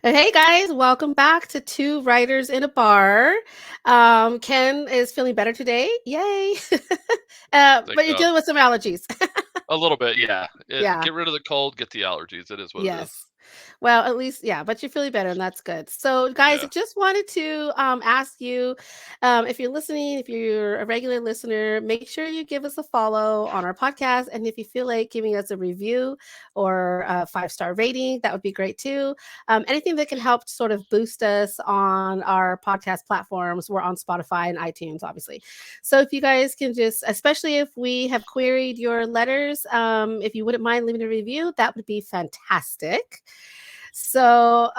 Hey guys, welcome back to Two Writers in a Bar. Ken is feeling better today. Yay. Thank But you're God. dealing with some allergies. A little bit, yeah. Yeah. Get rid of the cold, get the allergies. It is what it is. Yes. Well, at least, yeah, but you're feeling better, and that's good. So, guys, I Yeah. just wanted to ask you if you're listening, if you're a regular listener, make sure you give us a follow on our podcast. And if you feel like giving us a review or a 5-star rating, that would be great too. Anything that can help sort of boost us on our podcast platforms. We're on Spotify and iTunes, obviously. So, if you guys can just, especially if we have queried your letters, if you wouldn't mind leaving a review, that would be fantastic. So,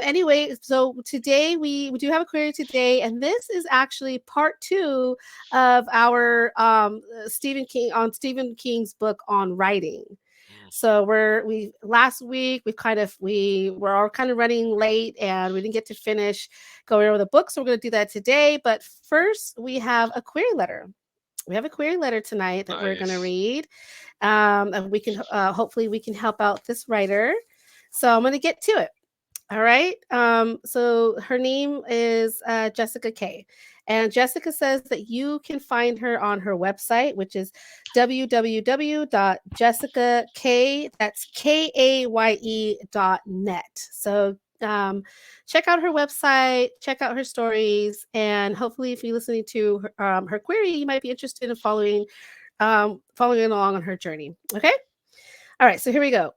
anyway, so today we do have a query today, and this is actually part two of our Stephen King's book on writing. Mm. So we last week we were all kind of running late and we didn't get to finish going over the book. So we're going to do that today. But first, we have a query letter. We have a query letter tonight that we're going to Nice. read, and we can hopefully we can help out this writer. So I'm going to get to it. All right. So her name is Jessica Kaye. And Jessica says that you can find her on her website, which is www.jessicakaye, that's KAYE.net. So check out her website, check out her stories, and hopefully, if you're listening to her query, you might be interested in following along on her journey. Okay. All right. So here we go.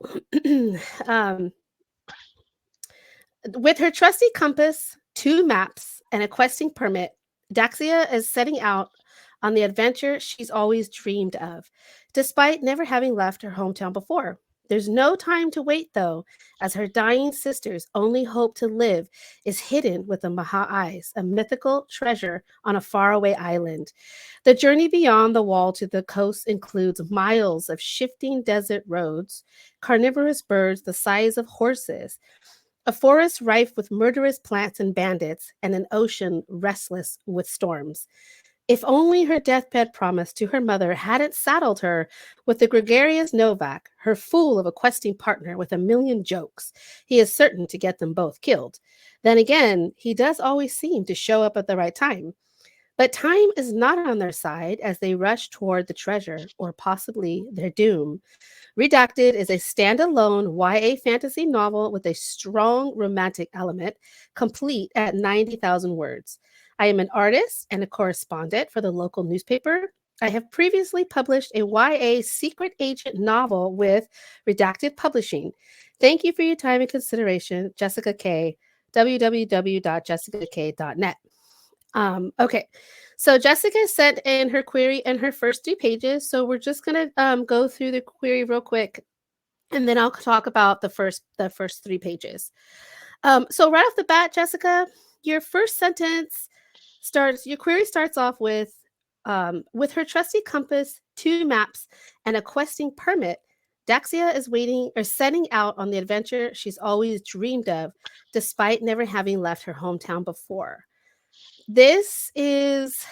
um, with her trusty compass, 2 maps, and a questing permit, Daxia is setting out on the adventure she's always dreamed of, despite never having left her hometown before. There's no time to wait, though, as her dying sister's only hope to live is hidden with the Maha Eyes, a mythical treasure on a faraway island. The journey beyond the wall to the coast includes miles of shifting desert roads, carnivorous birds the size of horses, a forest rife with murderous plants and bandits, and an ocean restless with storms. If only her deathbed promise to her mother hadn't saddled her with the gregarious Novak, her fool of a questing partner with a million jokes. He is certain to get them both killed. Then again, he does always seem to show up at the right time. But time is not on their side as they rush toward the treasure or possibly their doom. Redacted is a standalone YA fantasy novel with a strong romantic element, complete at 90,000 words. I am an artist and a correspondent for the local newspaper. I have previously published a YA secret agent novel with Redacted Publishing. Thank you for your time and consideration, Jessica Kaye, www.jessicakaye.net. Okay, so Jessica sent in her query in her first 3 pages. So we're just gonna go through the query real quick, and then I'll talk about the first 3 pages. So right off the bat, Jessica, your first sentence starts. Your query starts off with her trusty compass, 2 maps, and a questing permit. Daxia is waiting or setting out on the adventure she's always dreamed of, despite never having left her hometown before. This is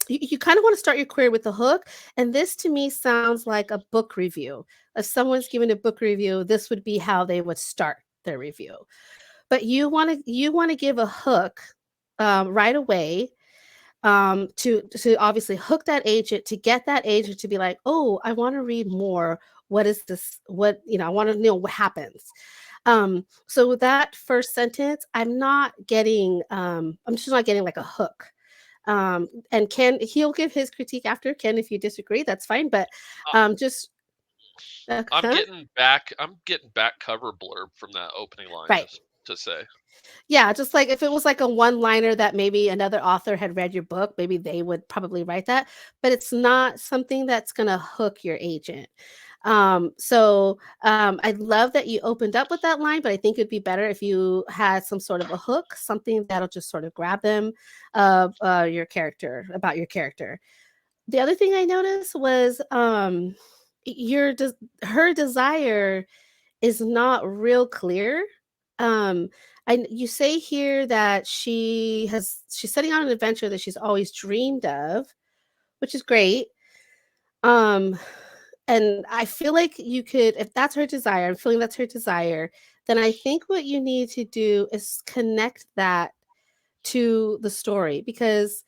you kind of want to start your query with the hook, and this to me sounds like a book review. If someone's giving a book review, this would be how they would start their review. But you want to give a hook right away, to obviously hook that agent, to get that agent to be like, oh, I want to read more. What is this? What, I want to know what happens. So with that first sentence, I'm just not getting like a hook. And Ken, he'll give his critique after. Ken, if you disagree, that's fine. But Uh, just I'm huh? getting back. I'm getting back cover blurb from that opening line Right. to say. Yeah, just like if it was like a one-liner that maybe another author had read your book, maybe they would probably write that, but it's not something that's going to hook your agent. I love that you opened up with that line, but I think it'd be better if you had some sort of a hook, something that'll just sort of grab them of your character, about your character. The other thing I noticed was your her desire is not real clear. Um, you say here that she's setting out an adventure that she's always dreamed of, which is great. Um, and I feel like you could, if that's her desire, I'm feeling that's her desire, then I think what you need to do is connect that to the story because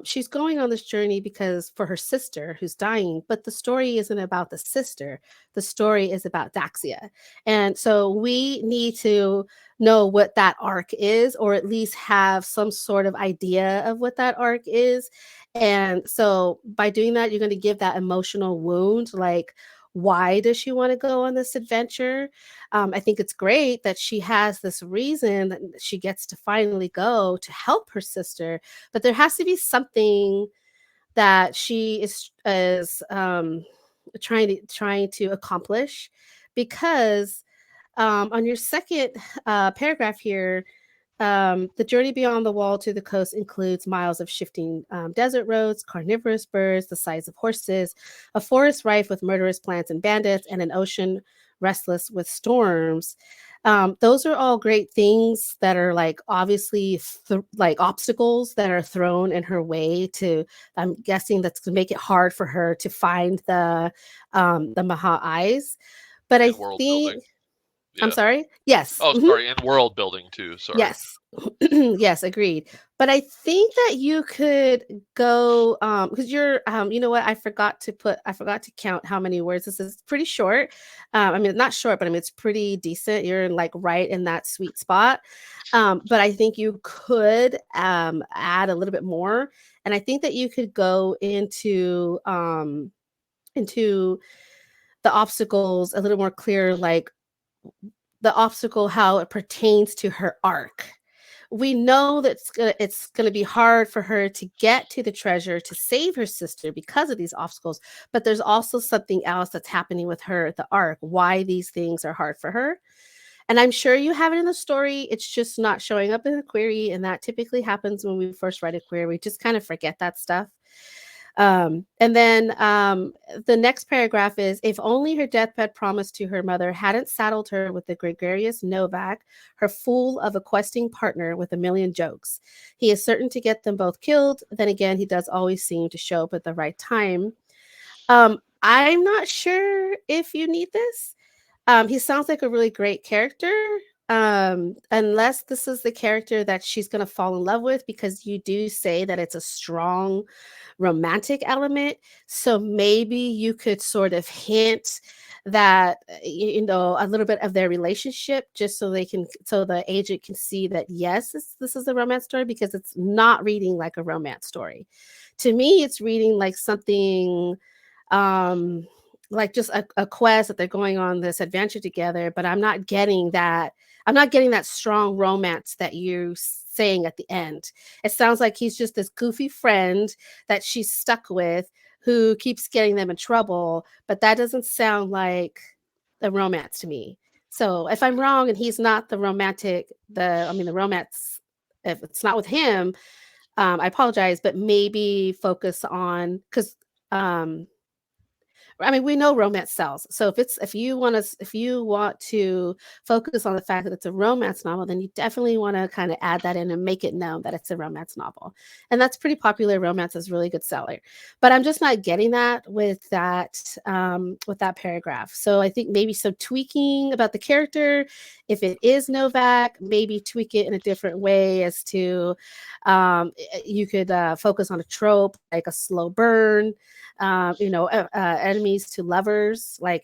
she's going on this journey because for her sister who's dying, but the story isn't about the sister. The story is about Daxia. And so we need to know what that arc is, or at least have some sort of idea of what that arc is. And so by doing that, you're going to give that emotional wound, like, why does she want to go on this adventure? I think it's great that she has this reason that she gets to finally go to help her sister, but there has to be something that she is trying to accomplish, because on your second paragraph here, the journey beyond the wall to the coast includes miles of shifting desert roads, carnivorous birds the size of horses, a forest rife with murderous plants and bandits, and an ocean restless with storms. Those are all great things that are like obviously like obstacles that are thrown in her way to. I'm guessing that's to make it hard for her to find the Maha eyes. But I And world think building. I'm Yeah. sorry. Yes. Oh, sorry, and world building too. Sorry. Yes. Yes, agreed. But I think that you could go because you're you know what? I forgot to count how many words this is. Pretty short. I mean not short, but I mean it's pretty decent. You're like right in that sweet spot. But I think you could add a little bit more. And I think that you could go into the obstacles a little more clear, like the obstacle, how it pertains to her arc. We know that it's gonna be hard for her to get to the treasure to save her sister because of these obstacles, but there's also something else that's happening with her at the arc, why these things are hard for her. And I'm sure you have it in the story, it's just not showing up in the query, and that typically happens when we first write a query. We just kind of forget that stuff. And then the next paragraph is, if only her deathbed promise to her mother hadn't saddled her with the gregarious Novak, her fool of a questing partner with a million jokes. He is certain to get them both killed. Then again, he does always seem to show up at the right time. I'm not sure if you need this. He sounds like a really great character. Unless this is the character that she's going to fall in love with, because you do say that it's a strong romantic element. So maybe you could sort of hint that a little bit of their relationship, just so so the agent can see that yes, this is a romance story, because it's not reading like a romance story. To me, it's reading like something um like just a quest that they're going on this adventure together, but I'm not getting that strong romance that you're saying at the end. It sounds like he's just this goofy friend that she's stuck with, who keeps getting them in trouble, but that doesn't sound like a romance to me. So if I'm wrong and he's not the romance, if it's not with him, I apologize, but maybe focus on, because um I mean, we know romance sells. So if you want to focus on the fact that it's a romance novel, then you definitely want to kind of add that in and make it known that it's a romance novel. And that's pretty popular. Romance is really good seller. But I'm just not getting that with that paragraph. So I think maybe some tweaking about the character. If it is Novak, maybe tweak it in a different way, as to you could focus on a trope like a slow burn, enemies to lovers, like,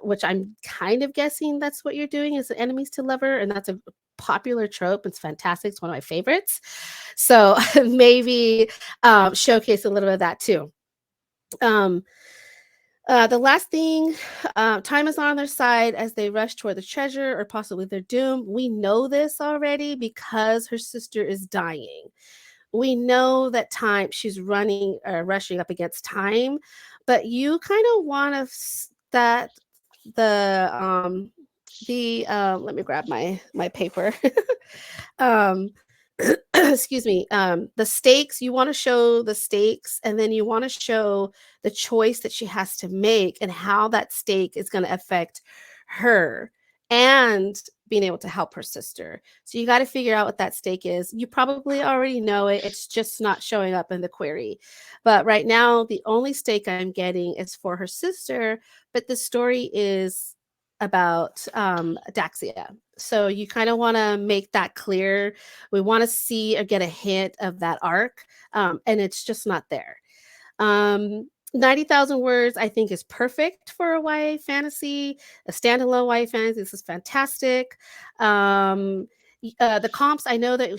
which I'm kind of guessing that's what you're doing, is enemies to lover, and that's a popular trope. It's fantastic. It's one of my favorites. So maybe showcase a little bit of that too. Um, the last thing, time is not on their side as they rush toward the treasure or possibly their doom. We know this already because her sister is dying. We know that she's rushing up against time, but you kind of want to that the let me grab my paper. um excuse me, the stakes, you want to show the stakes, and then you want to show the choice that she has to make and how that stake is going to affect her and being able to help her sister. So you got to figure out what that stake is. You probably already know it, it's just not showing up in the query. But right now the only stake I'm getting is for her sister, but the story is about Daxia. So you kind of want to make that clear. We want to see or get a hint of that arc, and it's just not there. 90,000 words, I think, is perfect for a YA fantasy, a standalone YA fantasy. This is fantastic. The comps, I know that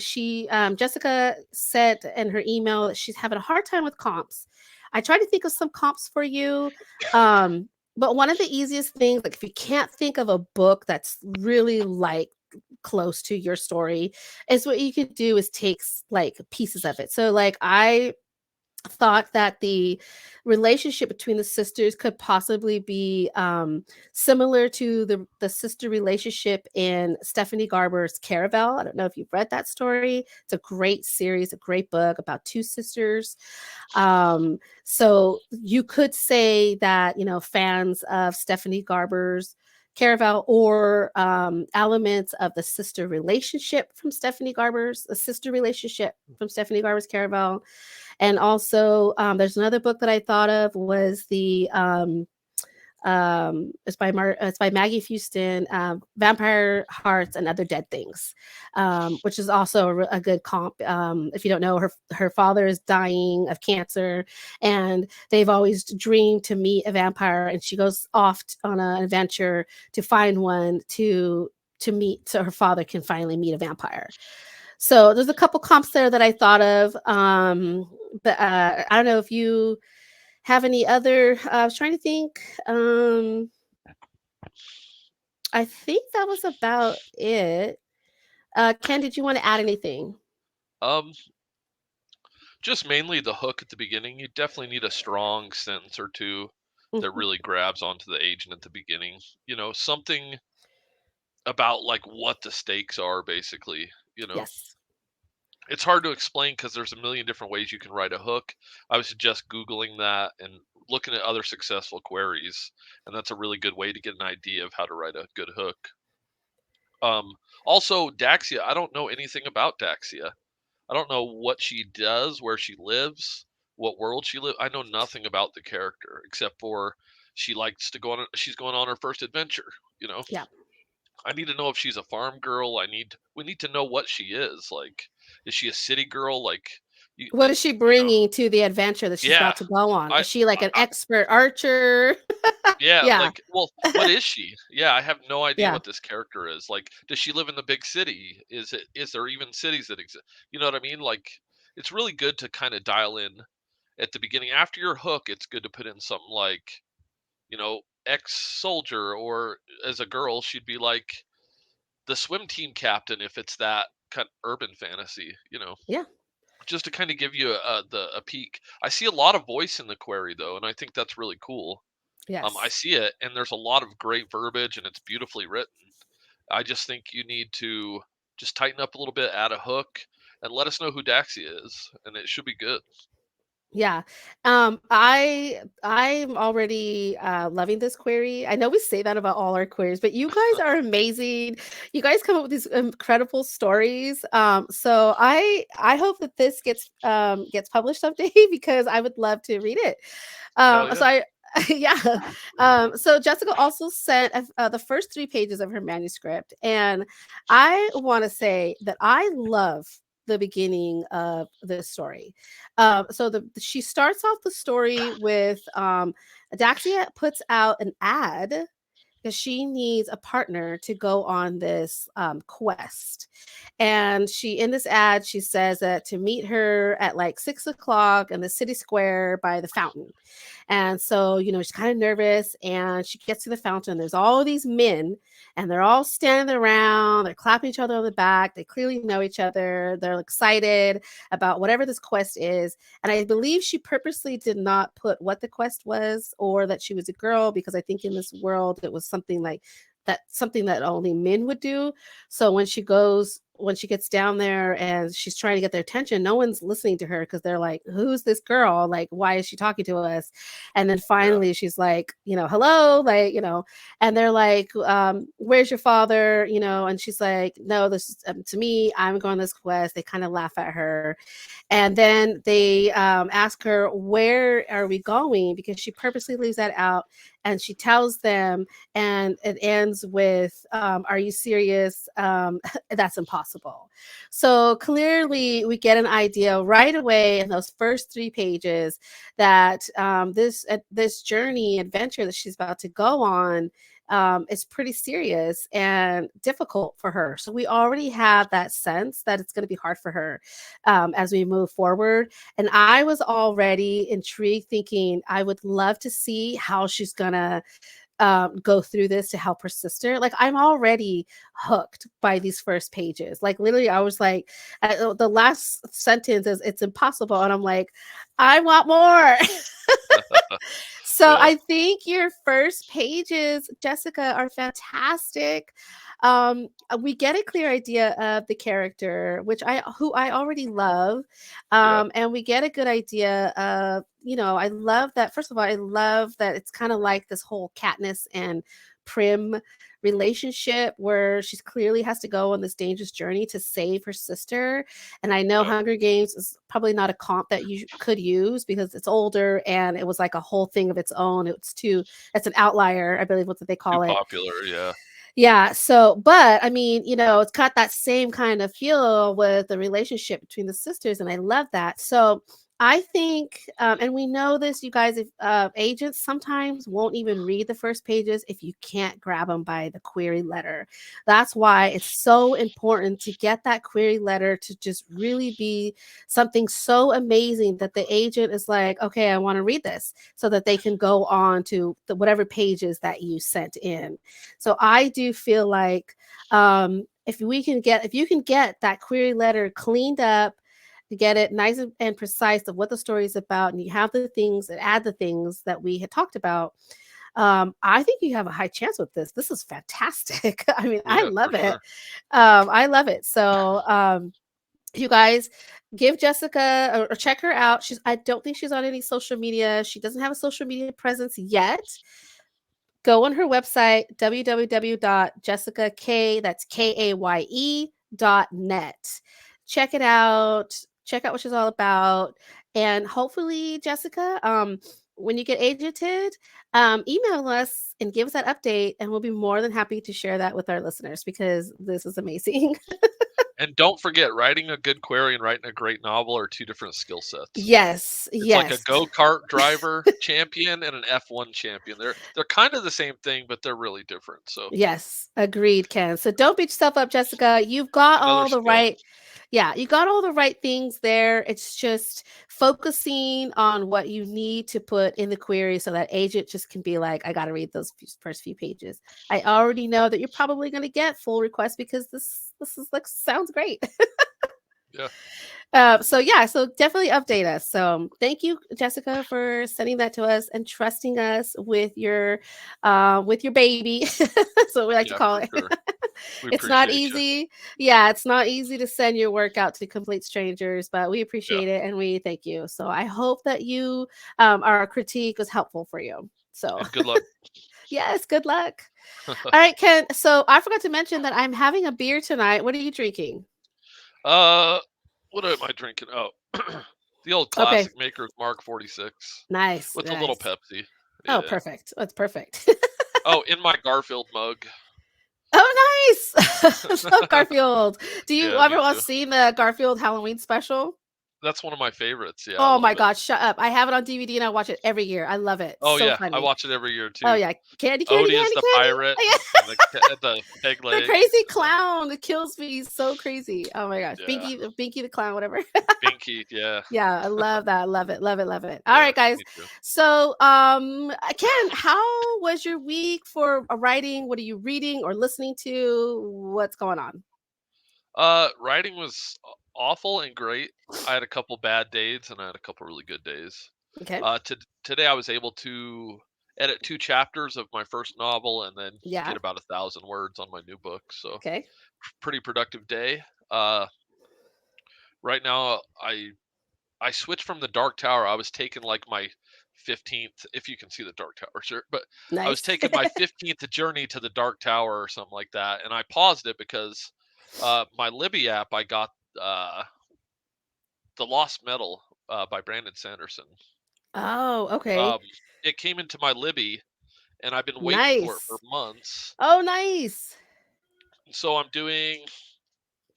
Jessica said in her email that she's having a hard time with comps. I tried to think of some comps for you. But one of the easiest things, like if you can't think of a book that's really like close to your story, is what you could do is take like pieces of it. So like I thought that the relationship between the sisters could possibly be similar to the sister relationship in Stephanie Garber's Caravel. I don't know if you've read that story. It's a great series, a great book about two sisters. So you could say that, you know, fans of Stephanie Garber's Caraval or elements of the sister relationship from Stephanie Garber's, a sister relationship from Stephanie Garber's Caraval. And also, there's another book that I thought of was it's by Maggie Fuston, Vampire Hearts and Other Dead Things, which is also a good comp. If you don't know, her father is dying of cancer, and they've always dreamed to meet a vampire, and she goes off on an adventure to find one to meet, so her father can finally meet a vampire. So there's a couple comps there that I thought of. But I don't know if you have any other. I was trying to think. I think that was about it. Ken, did you want to add anything? Um, just mainly the hook at the beginning. You definitely need a strong sentence or two that Mhm. really grabs onto the agent at the beginning. You know, something about like what the stakes are, basically. You know, Yes. it's hard to explain because there's a million different ways you can write a hook. I was just Googling that and looking at other successful queries, and that's a really good way to get an idea of how to write a good hook. Um, Also, Daxia, I don't know anything about Daxia. I don't know what she does, where she lives, what world she lives. I know nothing about the character except for she likes to go on. She's going on her first adventure. You know, Yeah. I need to know if she's a farm girl. We need to know what she is. Like, is she a city girl? Like, What is she you know, bringing to the adventure that she's yeah. about to go on? I, Is she like an I expert archer? Yeah, Yeah. like, well, what is she? Yeah, I have no idea Yeah. what this character is. Like, does she live in the big city? Is there even cities that exist? You know what I mean? Like, it's really good to kind of dial in at the beginning. After your hook, it's good to put in something like, you know, ex-soldier, or as a girl, she'd be like the swim team captain if it's that kind of urban fantasy, you know, Yeah. just to kind of give you a peek. I see a lot of voice in the query though, and I think that's really cool. I Yes. see it, and there's a lot of great verbiage, and it's beautifully written. I just think you need to just tighten up a little bit, add a hook, and let us know who Daxia is, and it should be good. Yeah. I'm already loving this query. I know we say that about all our queries, but you guys are amazing. You guys come up with these incredible stories. So I hope that this gets published someday because I would love to read it. Hell So yeah. I yeah. So Jessica also sent the first 3 pages of her manuscript, and I want to say that I love the beginning of this story. She starts off the story with Daxia puts out an ad because she needs a partner to go on this quest. And she, in this ad, she says that to meet her at like 6 o'clock in the city square by the fountain. And so, you know, she's kind of nervous and she gets to the fountain. There's all these men and they're all standing around. They're clapping each other on the back. They clearly know each other. They're excited about whatever this quest is. And I believe she purposely did not put what the quest was or that she was a girl because I think in this world it was something that only men would do. So when she gets down there and she's trying to get their attention, no one's listening to her because they're like, who's this girl? Like, why is she talking to us? And then Yeah. finally she's like, hello, like, and they're like, where's your father? And she's like, no, this is to me, I'm going on this quest. They kind of laugh at her. And then they ask her, where are we going? Because she purposely leaves that out. and she tells them, and it ends with, "Are you serious? That's impossible." So clearly, we get an idea right away in those first 3 pages that this journey adventure that she's about to go on is pretty serious and difficult for her. So we already have that sense that it's going to be hard for her as we move forward. And I was already intrigued, thinking I would love to see how she's going to go through this to help her sister. Like, I'm already hooked by these first pages. Like, literally, I was like, the last sentence is, "It's impossible." And I'm like, I want more. So Yeah. I think your first pages, Jessica, are fantastic. We get a clear idea of the character, who I already love, Yeah. and we get a good idea of, I love that. First of all, I love that it's kind of like this whole Katniss and Prim relationship where she clearly has to go on this dangerous journey to save her sister. And I know Yeah. Hunger Games is probably not a comp that you could use because it's older and it was like a whole thing of its own. It's an outlier, I believe, what they Too call it. popular. Yeah. Yeah. So, but I mean, it's got that same kind of feel with the relationship between the sisters, and I love that. So, I think, and we know this, you guys, if agents sometimes won't even read the first pages if you can't grab them by the query letter. That's why it's so important to get that query letter to just really be something so amazing that the agent is like, okay, I want to read this, so that they can go on to whatever pages that you sent in. So I do feel like, if you can get that query letter cleaned up, to get it nice and precise of what the story is about, and you have the things and add the things that we had talked about, I think you have a high chance with this. This is fantastic. I mean, I Yeah, for love it. sure. I love it. So, you guys, give Jessica, or check her out. I don't think she's on any social media. She doesn't have a social media presence yet. Go on her website, www.jessicakaye, that's KAYE.net. Check it out. Check out what she's all about. And hopefully, Jessica, when you get agented, email us and give us that update, and we'll be more than happy to share that with our listeners because this is amazing. And don't forget, writing a good query and writing a great novel are two different skill sets. Yes, It's like a yes. go-kart driver champion and an F1 champion. They're kind of the same thing, but they're really different. So Yes, agreed, Ken. So don't beat yourself up, Jessica. You've got another all the skill. right, yeah, you got all the right things there. It's just focusing on what you need to put in the query so that agent just can be like, I got to read those first few pages. I already know that you're probably going to get full requests because this is like sounds great. Yeah. So yeah, so definitely update us. So thank you, Jessica, for sending that to us and trusting us with your baby. So we like to Yeah, call for it. sure. We It's not appreciate you. easy. Yeah, it's not easy to send your work out to complete strangers, but we Yeah. appreciate it and we thank you. So I hope that our critique was helpful for you. So And good luck. yes, good luck. All right, Ken. So I forgot to mention that I'm having a beer tonight. What are you drinking? uh, what am I drinking? Oh, the old Okay, classic Maker's Mark 46 nice, with a little nice. Pepsi. Oh, Yeah. perfect. That's perfect. Oh, in my Garfield mug. Oh, nice. Love Garfield. Do you Yeah, me ever too. see the Garfield Halloween special? That's one of my favorites. Yeah, I Oh love my it. god, shut up. I have it on DVD and I watch it every year. I love it. Oh So yeah, I funny. watch it every year Oh too. yeah. Candy, candy, Odie is candy, the candy. pirate Oh, and yeah. the peg The leg. crazy And the, clown that kills me. He's so crazy. Oh my gosh. yeah, Binky the clown, whatever. Binky. Yeah, Yeah, I love that. Love it. Love it. Love it. All yeah, right, guys. me too. So, Ken, how was your week for writing? What are you reading or listening to? What's going on? Writing was awful and great. I had a couple bad days and I had a couple really good days. Okay. Today I was able to edit 2 chapters of my first novel and then Yeah. get about 1,000 words on my new book. So Okay. pretty productive day. Uh, right now I switched from the Dark Tower. I was taking like my 15th, if you can see the Dark Tower, sure. But I was Nice. taking my 15th journey to the Dark Tower or something like that, and I paused it because my Libby app I got uh, the Lost Metal by Brandon Sanderson. Oh, okay. Um, it came into my Libby, and I've been waiting for it for Nice. months. Oh, nice. So I'm doing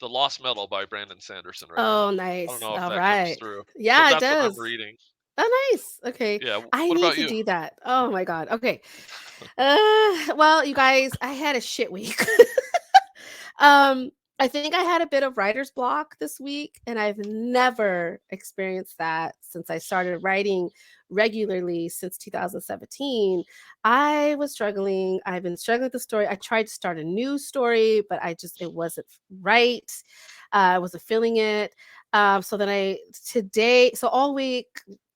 The Lost Metal by Brandon Sanderson right now. Oh, I don't nice. know if All that comes right. through. So Yeah, it that's what I'm does. reading. Oh, nice. Okay. Yeah. I What need about to you? do that. Oh my God. Okay. Well, you guys, I had a shit week. um, I think I had a bit of writer's block this week, and I've never experienced that since I started writing regularly since 2017. I was struggling. I've been struggling with the story. I tried to start a new story, but it wasn't right. I wasn't feeling it. So then so all week,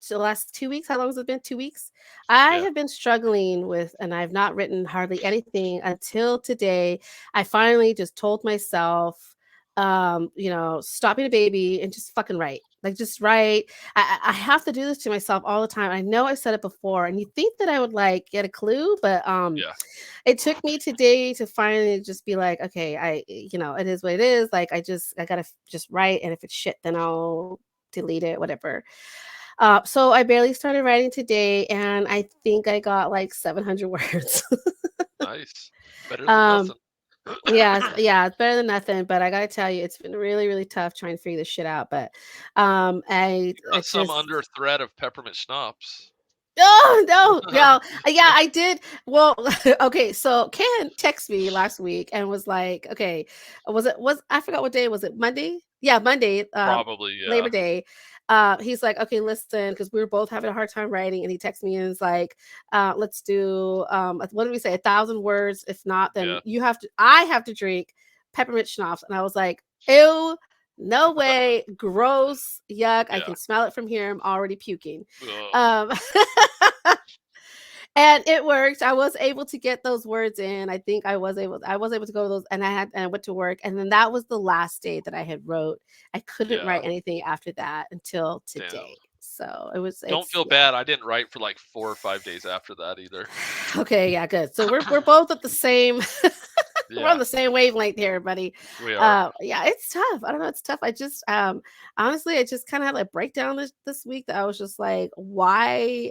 so the last 2 weeks, how long has it been? 2 weeks? I Yeah. have been struggling with, and I've not written hardly anything until today. I finally just told myself, stop being a baby and just fucking write. Like, just write. I have to do this to myself all the time. I know I've said it before, and you think that I would like get a clue, but Yeah. it took me today to finally just be like, okay, it is what it is. Like, I gotta just write, and if it's shit, then I'll delete it, whatever. So I barely started writing today, and I think I got like 700 words. Nice. Better than um, nothing. yeah, it's better than nothing. But I gotta tell you, it's been really, really tough trying to figure this shit out. But I, You got it's some just under threat of peppermint schnapps. Oh, no, no. Yeah, I did. Well, okay, so Ken texted me last week and was like, okay, was I forgot what day was it? Monday? Yeah, Monday, Probably, Labor yeah. Day. He's like, okay, listen, because we were both having a hard time writing, and he texted me and was like, let's do what did we say? 1,000 words. If not, then Yeah. I have to drink peppermint schnapps. And I was like, ew. No way, gross, yuck. I Yeah. can smell it from here. I'm already puking. Ugh. Um, and it worked. I was able to get those words in. I think I was able to go to those, and I went to work, and then that was the last day that I had wrote. I couldn't Yeah. write anything after that until Damn. today. So Don't it's feel yeah. bad. I didn't write for like 4 or 5 days after that either. Okay, yeah, good. So we're both at the same we're on Yeah, the same wavelength here, buddy. we are. Yeah, it's tough. I don't know, it's tough. I just honestly, I just kind of had like breakdown this week that I was just like, why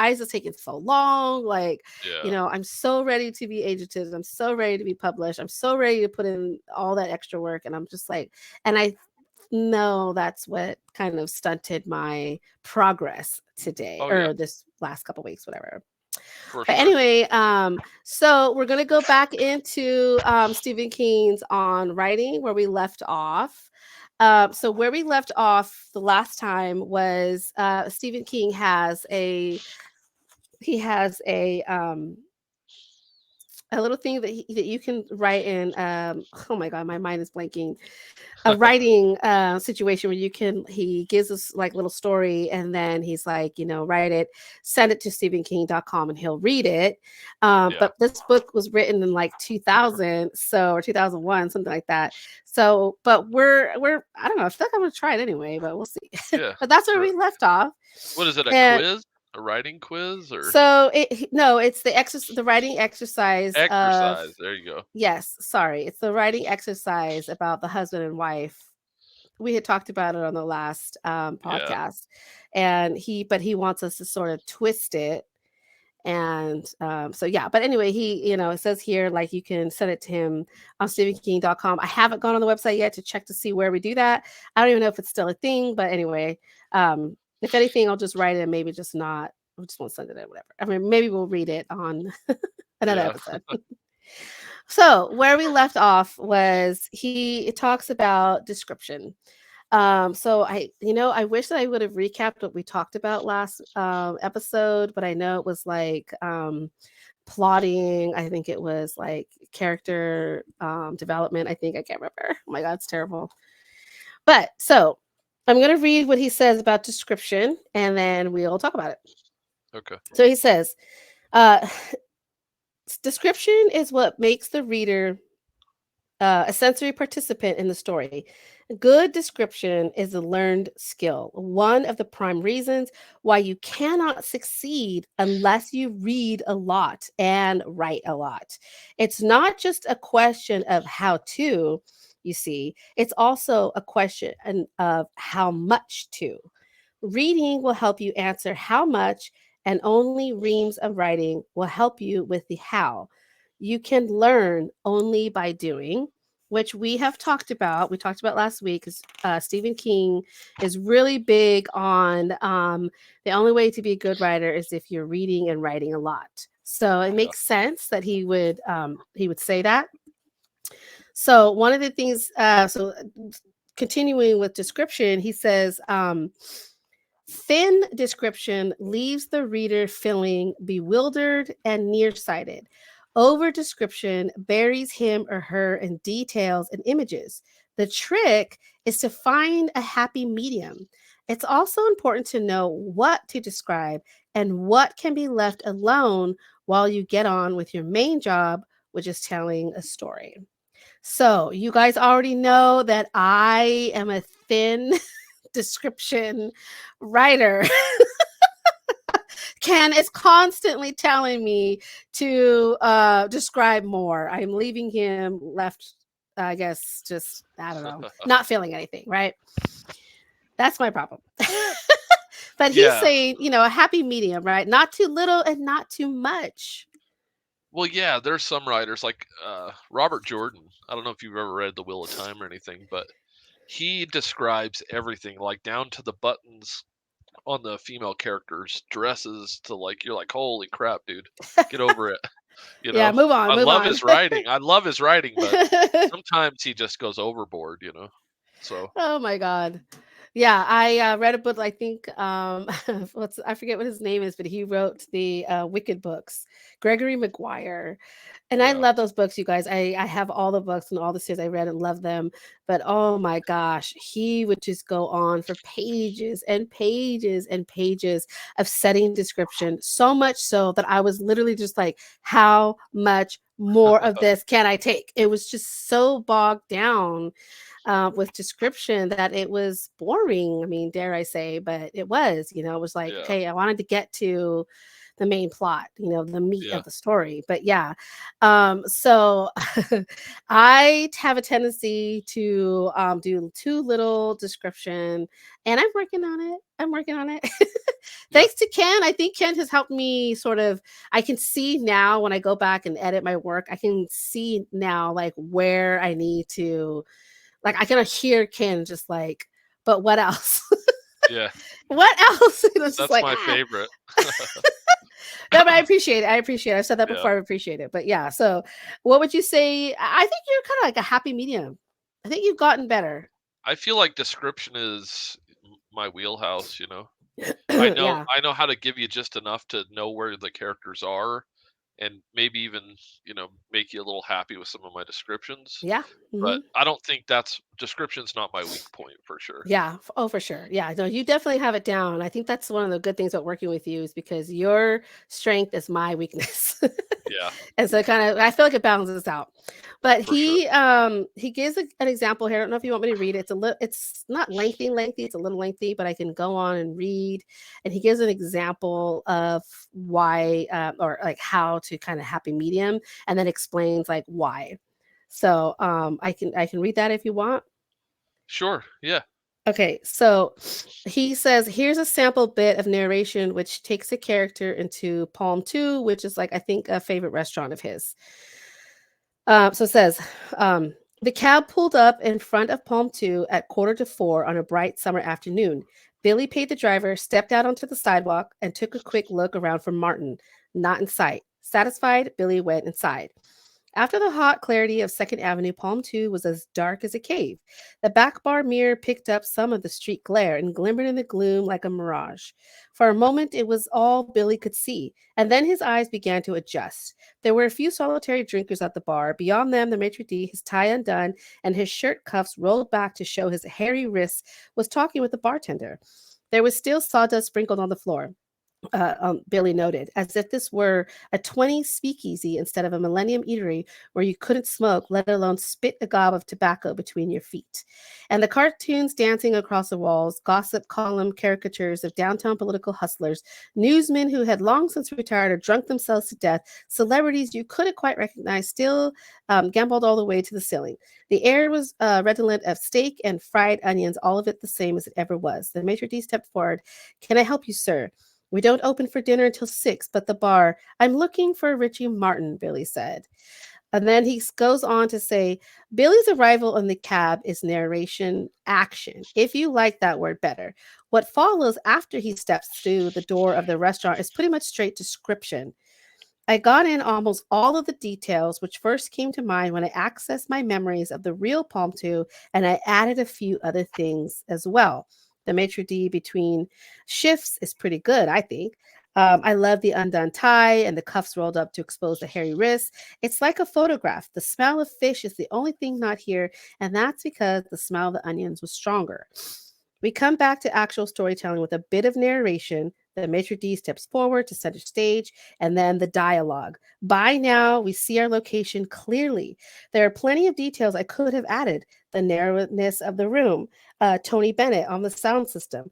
is this taking so long? Like, Yeah. I'm so ready to be agented. I'm so ready to be published. I'm so ready to put in all that extra work. And I'm just like, and I know that's what kind of stunted my progress today Oh, yeah, or this last couple weeks, whatever. for But sure. anyway, so we're gonna go back into Stephen King's On Writing where we left off. So where we left off the last time was Stephen King has a little thing that you can write in. Oh my god, my mind is blanking. A writing situation where he gives us like little story, and then he's like, write it, send it to stephenking.com, and he'll read it. Yeah, But this book was written in like 2000, or 2001, something like that. So but we're I don't know, I feel like I'm gonna try it anyway, but we'll see. yeah, But that's where sure. we left off. What is it, a And quiz? A writing quiz or so no, it's the writing exercise of exercise? There you go. yes, sorry, it's the writing exercise about the husband and wife. We had talked about it on the last Yeah, podcast, and he wants us to sort of twist it. And so yeah, but anyway, it says here like you can send it to him on stephenking.com. I haven't gone on the website yet to check to see where we do that. I don't even know if it's still a thing, but anyway, if anything, I'll just write it and maybe just not. I just won't send it or whatever. I mean, maybe we'll read it on another yeah, episode. So where we left off was he talks about description. So I wish that I would have recapped what we talked about last episode, but I know it was like plotting. I think it was like character development. I can't remember. Oh my god, it's terrible. But so I'm gonna read what he says about description, and then we'll talk about it. okay. So he says, uh, description is what makes the reader a sensory participant in the story. Good description is a learned skill, one of the prime reasons why you cannot succeed unless you read a lot and write a lot. It's not just a question of how to, you see, it's also a question of how much to. Reading will help you answer how much and only reams of writing will help you with the how. You can learn only by doing, which we have talked about. We talked about last week because Stephen King is really big on the only way to be a good writer is if you're reading and writing a lot. So it Yeah. makes sense that he would say that. So one of the things, continuing with description, he says, thin description leaves the reader feeling bewildered and nearsighted. Over description buries him or her in details and images. The trick is to find a happy medium. It's also important to know what to describe and what can be left alone while you get on with your main job, which is telling a story. So, you guys already know that I am a thin description writer. Ken is constantly telling me to describe more. I'm leaving him left, I guess, just, I don't know, not feeling anything, right? That's my problem. But he's Yeah. saying, a happy medium, right? Not too little and not too much. Well, yeah, there's some writers like Robert Jordan. I don't know if you've ever read The Wheel of Time or anything, but he describes everything, like down to the buttons on the female characters' dresses to like you're like, holy crap, dude, get over it. You Yeah, know, move on, I move love on. his writing. I love his writing, but sometimes he just goes overboard. So Oh my god. Yeah, I read a book. I think what's I forget what his name is, but he wrote the Wicked books. Gregory Maguire, and I yeah, love those books, you guys. I have all the books and all the series I read and love them. But oh my gosh, he would just go on for pages and pages and pages of setting description. So much so that I was literally just like, how much more of this can I take? It was just so bogged down with description that it was boring. I mean, dare I say, but it was, it was like, yeah, okay, I wanted to get to the main plot, the meat yeah, of the story. But yeah, so I have a tendency to do too little description, and I'm working on it. I'm working on it. yeah. Thanks to Ken. I think Ken has helped me sort of. I can see now when I go back and edit my work, I can see now like where I need to like I can hear Ken just like, but what else? Yeah, What else? It's just that's like my ah. favorite. No, but I appreciate it. I appreciate it. I've said that Yeah, before. I appreciate it. But yeah, so what would you say? I think you're kind of like a happy medium. I think you've gotten better. I feel like description is my wheelhouse. I know Yeah. I know how to give you just enough to know where the characters are, and maybe even make you a little happy with some of my descriptions. Yeah. But Hmm. I don't think that's description's not my weak point for sure. Yeah. Oh, for sure. Yeah. No, you definitely have it down. I think that's one of the good things about working with you is because your strength is my weakness. Yeah, And so kind of I feel like it balances out. But for sure. he gives an example here. I don't know if you want me to read it. It's not lengthy, it's a little lengthy, but I can go on and read. And he gives an example of why or like how to kind of happy medium and then explains like why. So I can read that if you want. Sure. Yeah. Okay, so he says, here's a sample bit of narration which takes a character into Palm 2, which is like, I think, a favorite restaurant of his. So it says, the cab pulled up in front of Palm 2 at 3:45 on a bright summer afternoon. Billy paid the driver, stepped out onto the sidewalk, and took a quick look around for Martin. Not in sight. Satisfied, Billy went inside. After the hot clarity of Second Avenue, Palm 2 was as dark as a cave. The back bar mirror picked up some of the street glare and glimmered in the gloom like a mirage. For a moment, it was all Billy could see, and then his eyes began to adjust. There were a few solitary drinkers at the bar. Beyond them, the maitre d', his tie undone and his shirt cuffs rolled back to show his hairy wrists, was talking with the bartender. There was still sawdust sprinkled on the floor. Billy noted, as if this were a 20s speakeasy instead of a millennium eatery where you couldn't smoke, let alone spit a gob of tobacco between your feet. And the cartoons dancing across the walls, gossip column caricatures of downtown political hustlers, newsmen who had long since retired or drunk themselves to death, celebrities you couldn't quite recognize still gambled all the way to the ceiling. The air was redolent of steak and fried onions, all of it the same as it ever was. The maitre d' stepped forward. Can I help you, sir? We don't open for dinner until 6, but the bar, I'm looking for Richie Martin, Billy said. And then he goes on to say, Billy's arrival in the cab is narration action, if you like that word better. What follows after he steps through the door of the restaurant is pretty much straight description. I got in almost all of the details, which first came to mind when I accessed my memories of the real Palm 2, and I added a few other things as well. The maitre d' between shifts is pretty good, I think. I love the undone tie and the cuffs rolled up to expose the hairy wrists. It's like a photograph. The smell of fish is the only thing not here, and that's because the smell of the onions was stronger. We come back to actual storytelling with a bit of narration. The maitre d' steps forward to center stage, and then the dialogue. By now, we see our location clearly. There are plenty of details I could have added. The narrowness of the room, Tony Bennett on the sound system,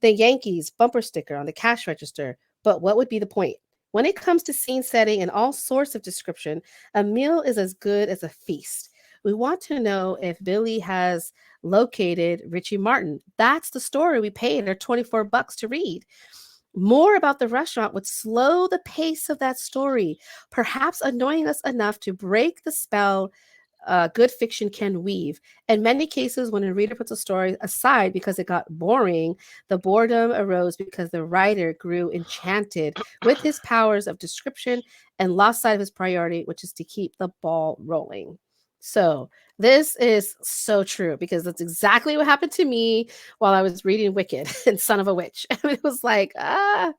the Yankees bumper sticker on the cash register. But what would be the point? When it comes to scene setting and all sorts of description, a meal is as good as a feast. We want to know if Billy has located Richie Martin. That's the story we paid our 24 bucks to read. More about the restaurant would slow the pace of that story, perhaps annoying us enough to break the spell good fiction can weave. In many cases, when a reader puts a story aside because it got boring, the boredom arose because the writer grew enchanted with his powers of description and lost sight of his priority, which is to keep the ball rolling. So, this is so true because that's exactly what happened to me while I was reading Wicked and Son of a Witch. It was like, Yeah.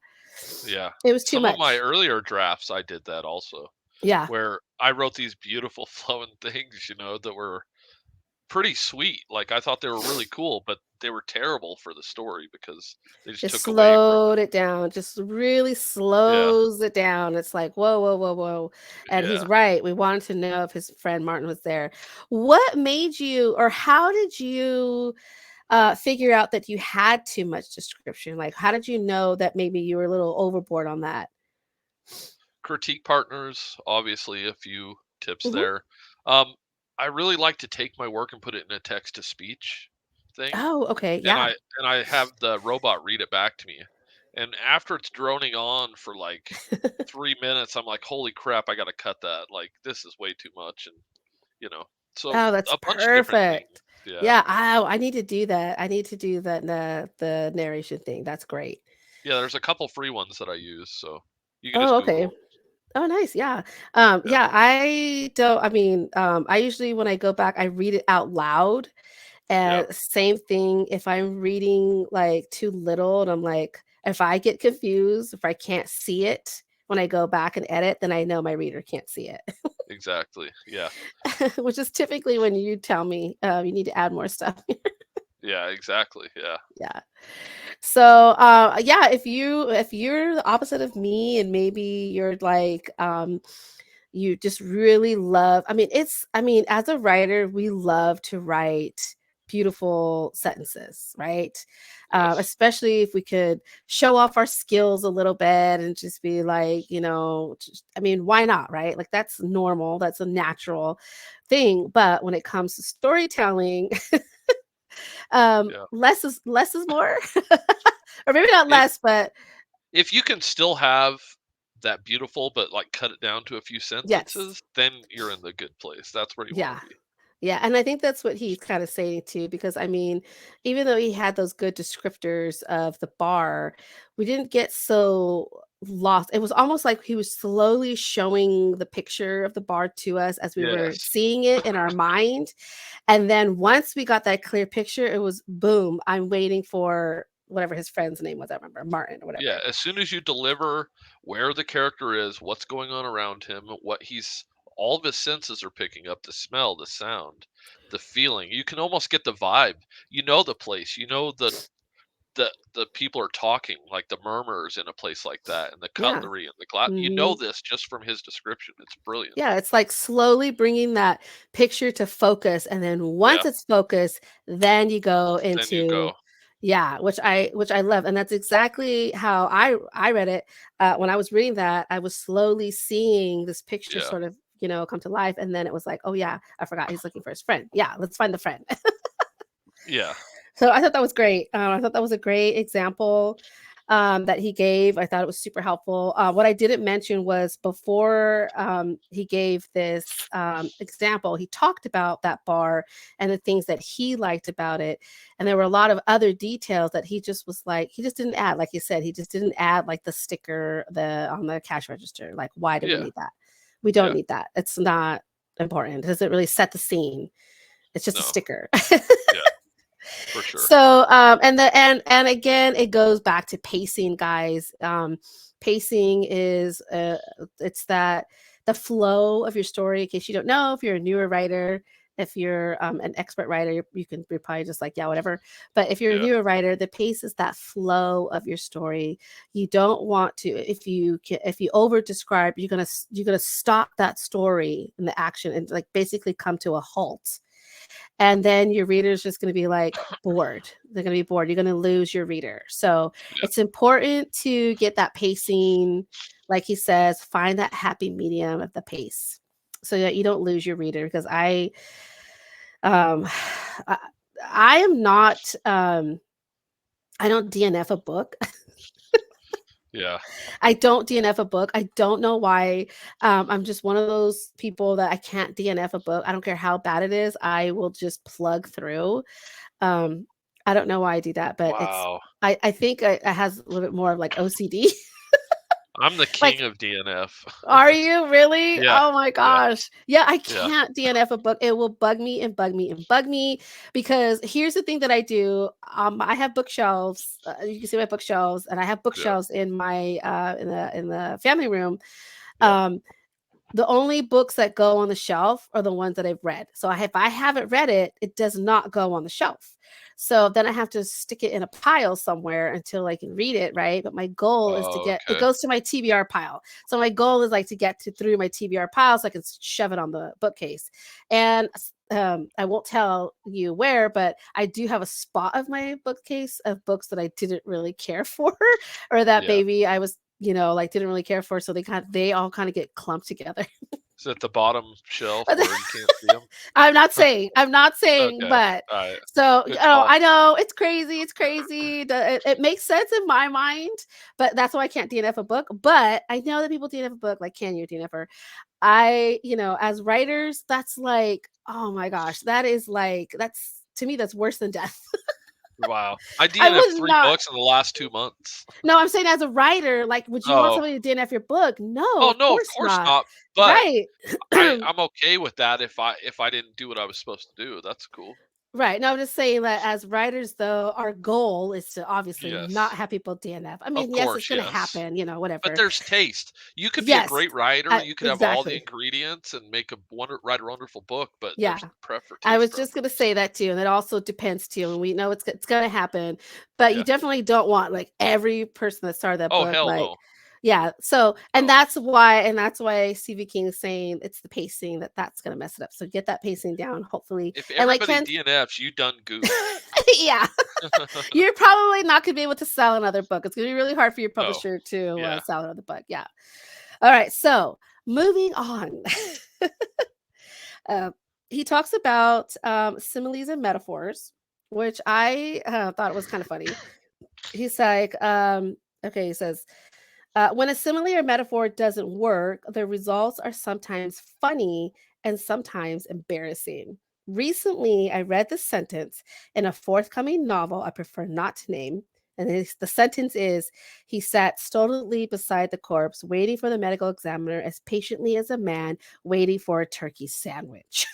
it was too Some of my much. earlier drafts, I did that also, Yeah. where I wrote these beautiful flowing things, that were pretty sweet. Like I thought they were really cool, but they were terrible for the story because they just It took away from it. slowed it down, just really Yeah. slows it down. It's like, whoa, whoa, whoa, whoa. And he's Yeah. right. We wanted to know if his friend Martin was there. What made you, or how did you figure out that you had too much description? Like, how did you know that maybe you were a little overboard on that? Critique partners, obviously a few tips Hmm. there. Um, I really like to take my work and put it in a text to speech thing, Oh, okay. and Yeah. I have the robot read it back to me. And after it's droning on for like 3 minutes, I'm like, holy crap, I gotta cut that. Like this is way too much, and you know, so Oh, that's a bunch of different things. perfect. Yeah. Yeah. Oh, I need to do that. I need to do the narration thing. That's great. Yeah, there's a couple free ones that I use, so you can just Oh, okay. Google 'em. Oh, nice. Yeah. Yeah. Yeah, I don't, I mean, I usually, when I go back, I read it out loud. Yeah. And same thing if I'm reading like too little and I'm like, if I get confused, if I can't see it when I go back and edit, then I know my reader can't see it, Exactly. Yeah. which is typically when you tell me you need to add more stuff. Yeah, exactly. Yeah. Yeah. So, yeah, if you're the opposite of me and maybe you're like you just really love, I mean, as a writer, we love to write beautiful sentences, right? Yes. Especially if we could show off our skills a little bit and just be like, I mean, why not, right? Like that's normal, that's a natural thing. But when it comes to storytelling, Yeah. less is more, or maybe not If less, but if you can still have that beautiful, but like cut it down to a few yes, sentences, then you're in the good place. That's where you want yeah. to be. Yeah, and I think that's what he's kind of saying too, because I mean, even though he had those good descriptors of the bar, we didn't get so lost. It was almost like he was slowly showing the picture of the bar to us as we were Yes. seeing it in our mind. And then once we got that clear picture, it was boom, I'm waiting for whatever his friend's name was. I remember Martin or Yeah, whatever. as soon as you deliver where the character is, what's going on around him, all of his senses are picking up the smell, the sound, the feeling. You can almost get the vibe. You know the place. You know the people are talking, like the murmurs in a place like that, and the Yeah. cutlery and the glass. You know Mhm. this just from his description. It's brilliant. Yeah, it's like slowly bringing that picture to focus, and then once Yeah. it's focused, then you go Then you into go. yeah, which I love, and that's exactly how I read it. When I was reading that, I was slowly seeing this picture Yeah. sort of, come to life, and then it was like, "Oh, yeah, I forgot he's looking for his friend. Yeah, let's find the friend." Yeah. So I thought that was great. I thought that was a great example. that he gave. I thought it was super helpful. What I didn't mention was before he gave this example, he talked about that bar and the things that he liked about it. And there were a lot of other details that he just was like, he just didn't add, like you said, he just didn't add like the sticker on the cash register. Like, why do we Yeah. need that? We don't Yeah. need that. It's not important. It doesn't really set the scene. It's just a No. sticker. Yeah. For sure. So and again, it goes back to pacing, guys. Pacing is it's that the flow of your story. In case you don't know, if you're a newer writer, if you're an expert writer, you can be probably just like, yeah, whatever. But if you're a Yeah. newer writer, the pace is that flow of your story. You don't want to, if you over describe, you're gonna stop that story in the action and like basically come to a halt. And then your reader's just going to be like bored. They're going to be bored. You're going to lose your reader. So Yeah. it's important to get that pacing, like he says, find that happy medium of the pace so that you don't lose your reader. Because um I, I am not I don't DNF a book. Yeah. I don't DNF a book. I don't know why. I'm just one of those people that I can't DNF a book. I don't care how bad it is. I will just plug through. Um, I don't know why I do that, but Wow. I think it has a little bit more of like OCD. I'm the Like, king of DNF. are you really? Yeah. Oh my Yeah. gosh. Yeah, I Yeah. can't DNF a book. It will bug me and bug me and bug me because here's the thing that I do. I have bookshelves. You can see my bookshelves, and I have Yeah. bookshelves in my in the family room. Yeah. Um, the only books that go on the shelf are the ones that I've read. So if I haven't read it, it does not go on the shelf. So then I have to stick it in a pile somewhere until I can read it, right? But my goal is to Oh, get it okay. goes to my TBR pile. So my goal is like to get to through my TBR pile so I can shove it on the bookcase. And I won't tell you where, but I do have a spot of my bookcase of books that I didn't really care for, or that Yeah. maybe I was, like didn't really care for. So they all kind of get clumped together. Is it the bottom shelf where you can't see them? I'm not saying, Okay. but Alright. so, Good call. I know it's crazy. It's crazy. It makes sense in my mind, but that's why I can't DNF a book. But I know that people DNF a book, like, can you DNF? As writers, that's like, oh my gosh, that's to me, that's worse than death. Wow. I I DNF'd would 3 not. books in the last 2 months. No, I'm saying as a writer, like, would you want Oh. somebody to DNF your book? No, Oh, of no, of course course not. not, but Right. I'm okay with that if I didn't do what I was supposed to do, that's cool. Right. No, I'm just saying that as writers, though, our goal is to obviously not Yes. have people DNF. I Of mean, yes, it's course, going to yes. happen, But whatever. there's taste. You could be a Yes. great writer, you could have all the Exactly. ingredients and make write a wonderful book, but Yeah. there's I taste was just gonna preference. say that too, and it also depends too, and we know it's gonna happen, but you Yeah. definitely don't want like every person that started that Oh, book, hell like, no. yeah. So, and No. that's why CV King is saying it's the pacing that's gonna mess it up. So get that pacing down, hopefully, If and like everybody Ken, DNFs, you done goofed. yeah, you're probably not gonna be able to sell another book. It's gonna be really hard for your Oh, publisher to yeah. sell another book. Yeah. All right. So moving on. Uh, he talks about similes and metaphors, which I thought was kind of funny. He's like, okay, he says, when a simile or metaphor doesn't work, the results are sometimes funny and sometimes embarrassing. Recently, I read this sentence in a forthcoming novel I prefer not to name. And the sentence is, he sat stolidly beside the corpse, waiting for the medical examiner as patiently as a man waiting for a turkey sandwich.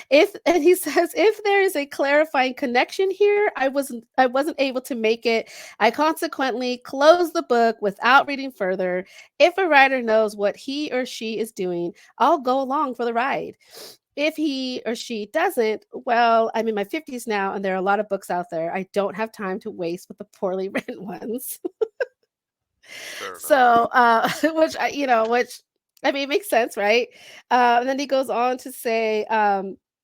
If and he says, if there is a clarifying connection here, I wasn't able to make it. I consequently close the book without reading further. If a writer knows what he or she is doing, I'll go along for the ride. If he or she doesn't, well, I'm in my 50s now and there are a lot of books out there. I don't have time to waste with the poorly written ones. Fair enough. So, which I mean, makes sense, right? And then he goes on to say,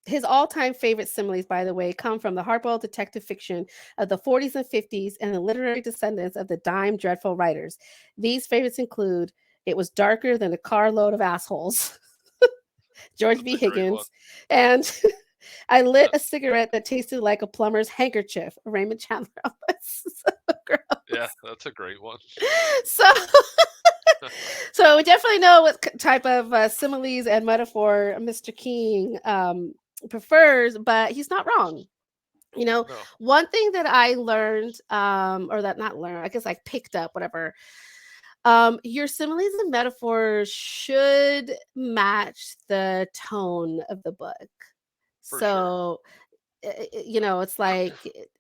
his all-time favorite similes, by the way, come from the hardboiled detective fiction of the 40s and 50s and the literary descendants of the dime dreadful writers. These favorites include "It was darker than a carload of assholes," George That's B. a great one. Higgins, and "I lit a cigarette that tasted like a plumber's handkerchief," Raymond Chandler. Yeah, that's a great one. So so we definitely know what type of similes and metaphor Mr. King prefers, but he's not wrong. You know, No, one thing that I learned, or that not learned, I guess I picked up, whatever. Your similes and metaphors should match the tone of the book. for sure. So you know, it's like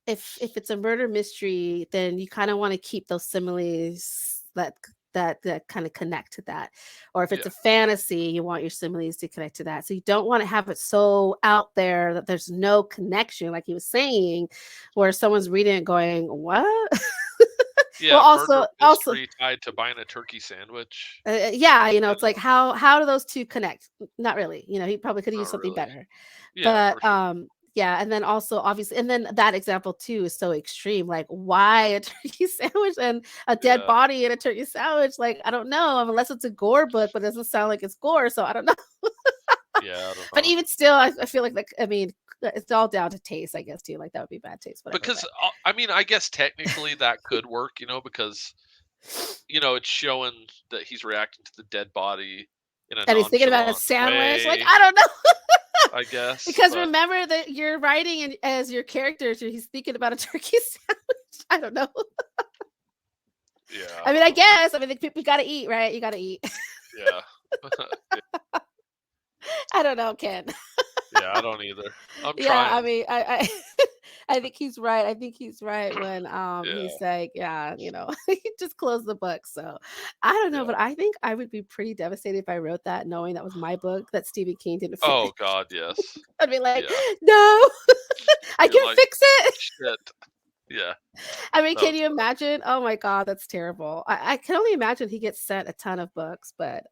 if it's a murder mystery, then you kind of want to keep those similes that kind of connect to that. Or if it's Yeah. a fantasy, you want your similes to connect to that. So you don't want to have it so out there that there's no connection, like he was saying, where someone's reading it going, "What?" Well, Yeah, murder also, mystery tied to buying a turkey sandwich, yeah, you know, you it's like know? how do those two connect? Not really. You know, he probably could use Not something really. better. Yeah, But, for sure. yeah, and then also obviously and then that example too is so extreme, like, why a turkey sandwich and a dead Yeah. body in a turkey sandwich? Like, I don't know, unless it's a gore book, but it doesn't sound like it's gore, so I don't know. Yeah, I don't But know. even still, I feel like, I mean, it's all down to taste, I guess, too, like, that would be bad taste, whatever, Because, but I mean, I guess technically that could work, because, it's showing that he's reacting to the dead body in a and he's thinking about a nonchalant sandwich, like, way, I don't know. I guess, Because but remember that you're writing and as your character, so he's thinking about a turkey sandwich. I don't know. yeah, I I mean, don't I know. guess. I mean, we gotta eat, right? You gotta eat. Yeah. Yeah, I don't know, Ken. yeah, I don't either. I'm Yeah, I trying. mean, I I think he's right. I think he's right when Yeah, he's like, yeah, you know, he just closed the book. So I don't know, yeah. but I think I would be pretty devastated if I wrote that, knowing that was my book that Stephen King didn't finish. Oh god, yes. I'd be like, Yeah. no, I You're can like, fix it. "Shit." Yeah, I mean, that can would you suck. imagine? Oh my god, that's terrible. I can only imagine he gets sent a ton of books, but,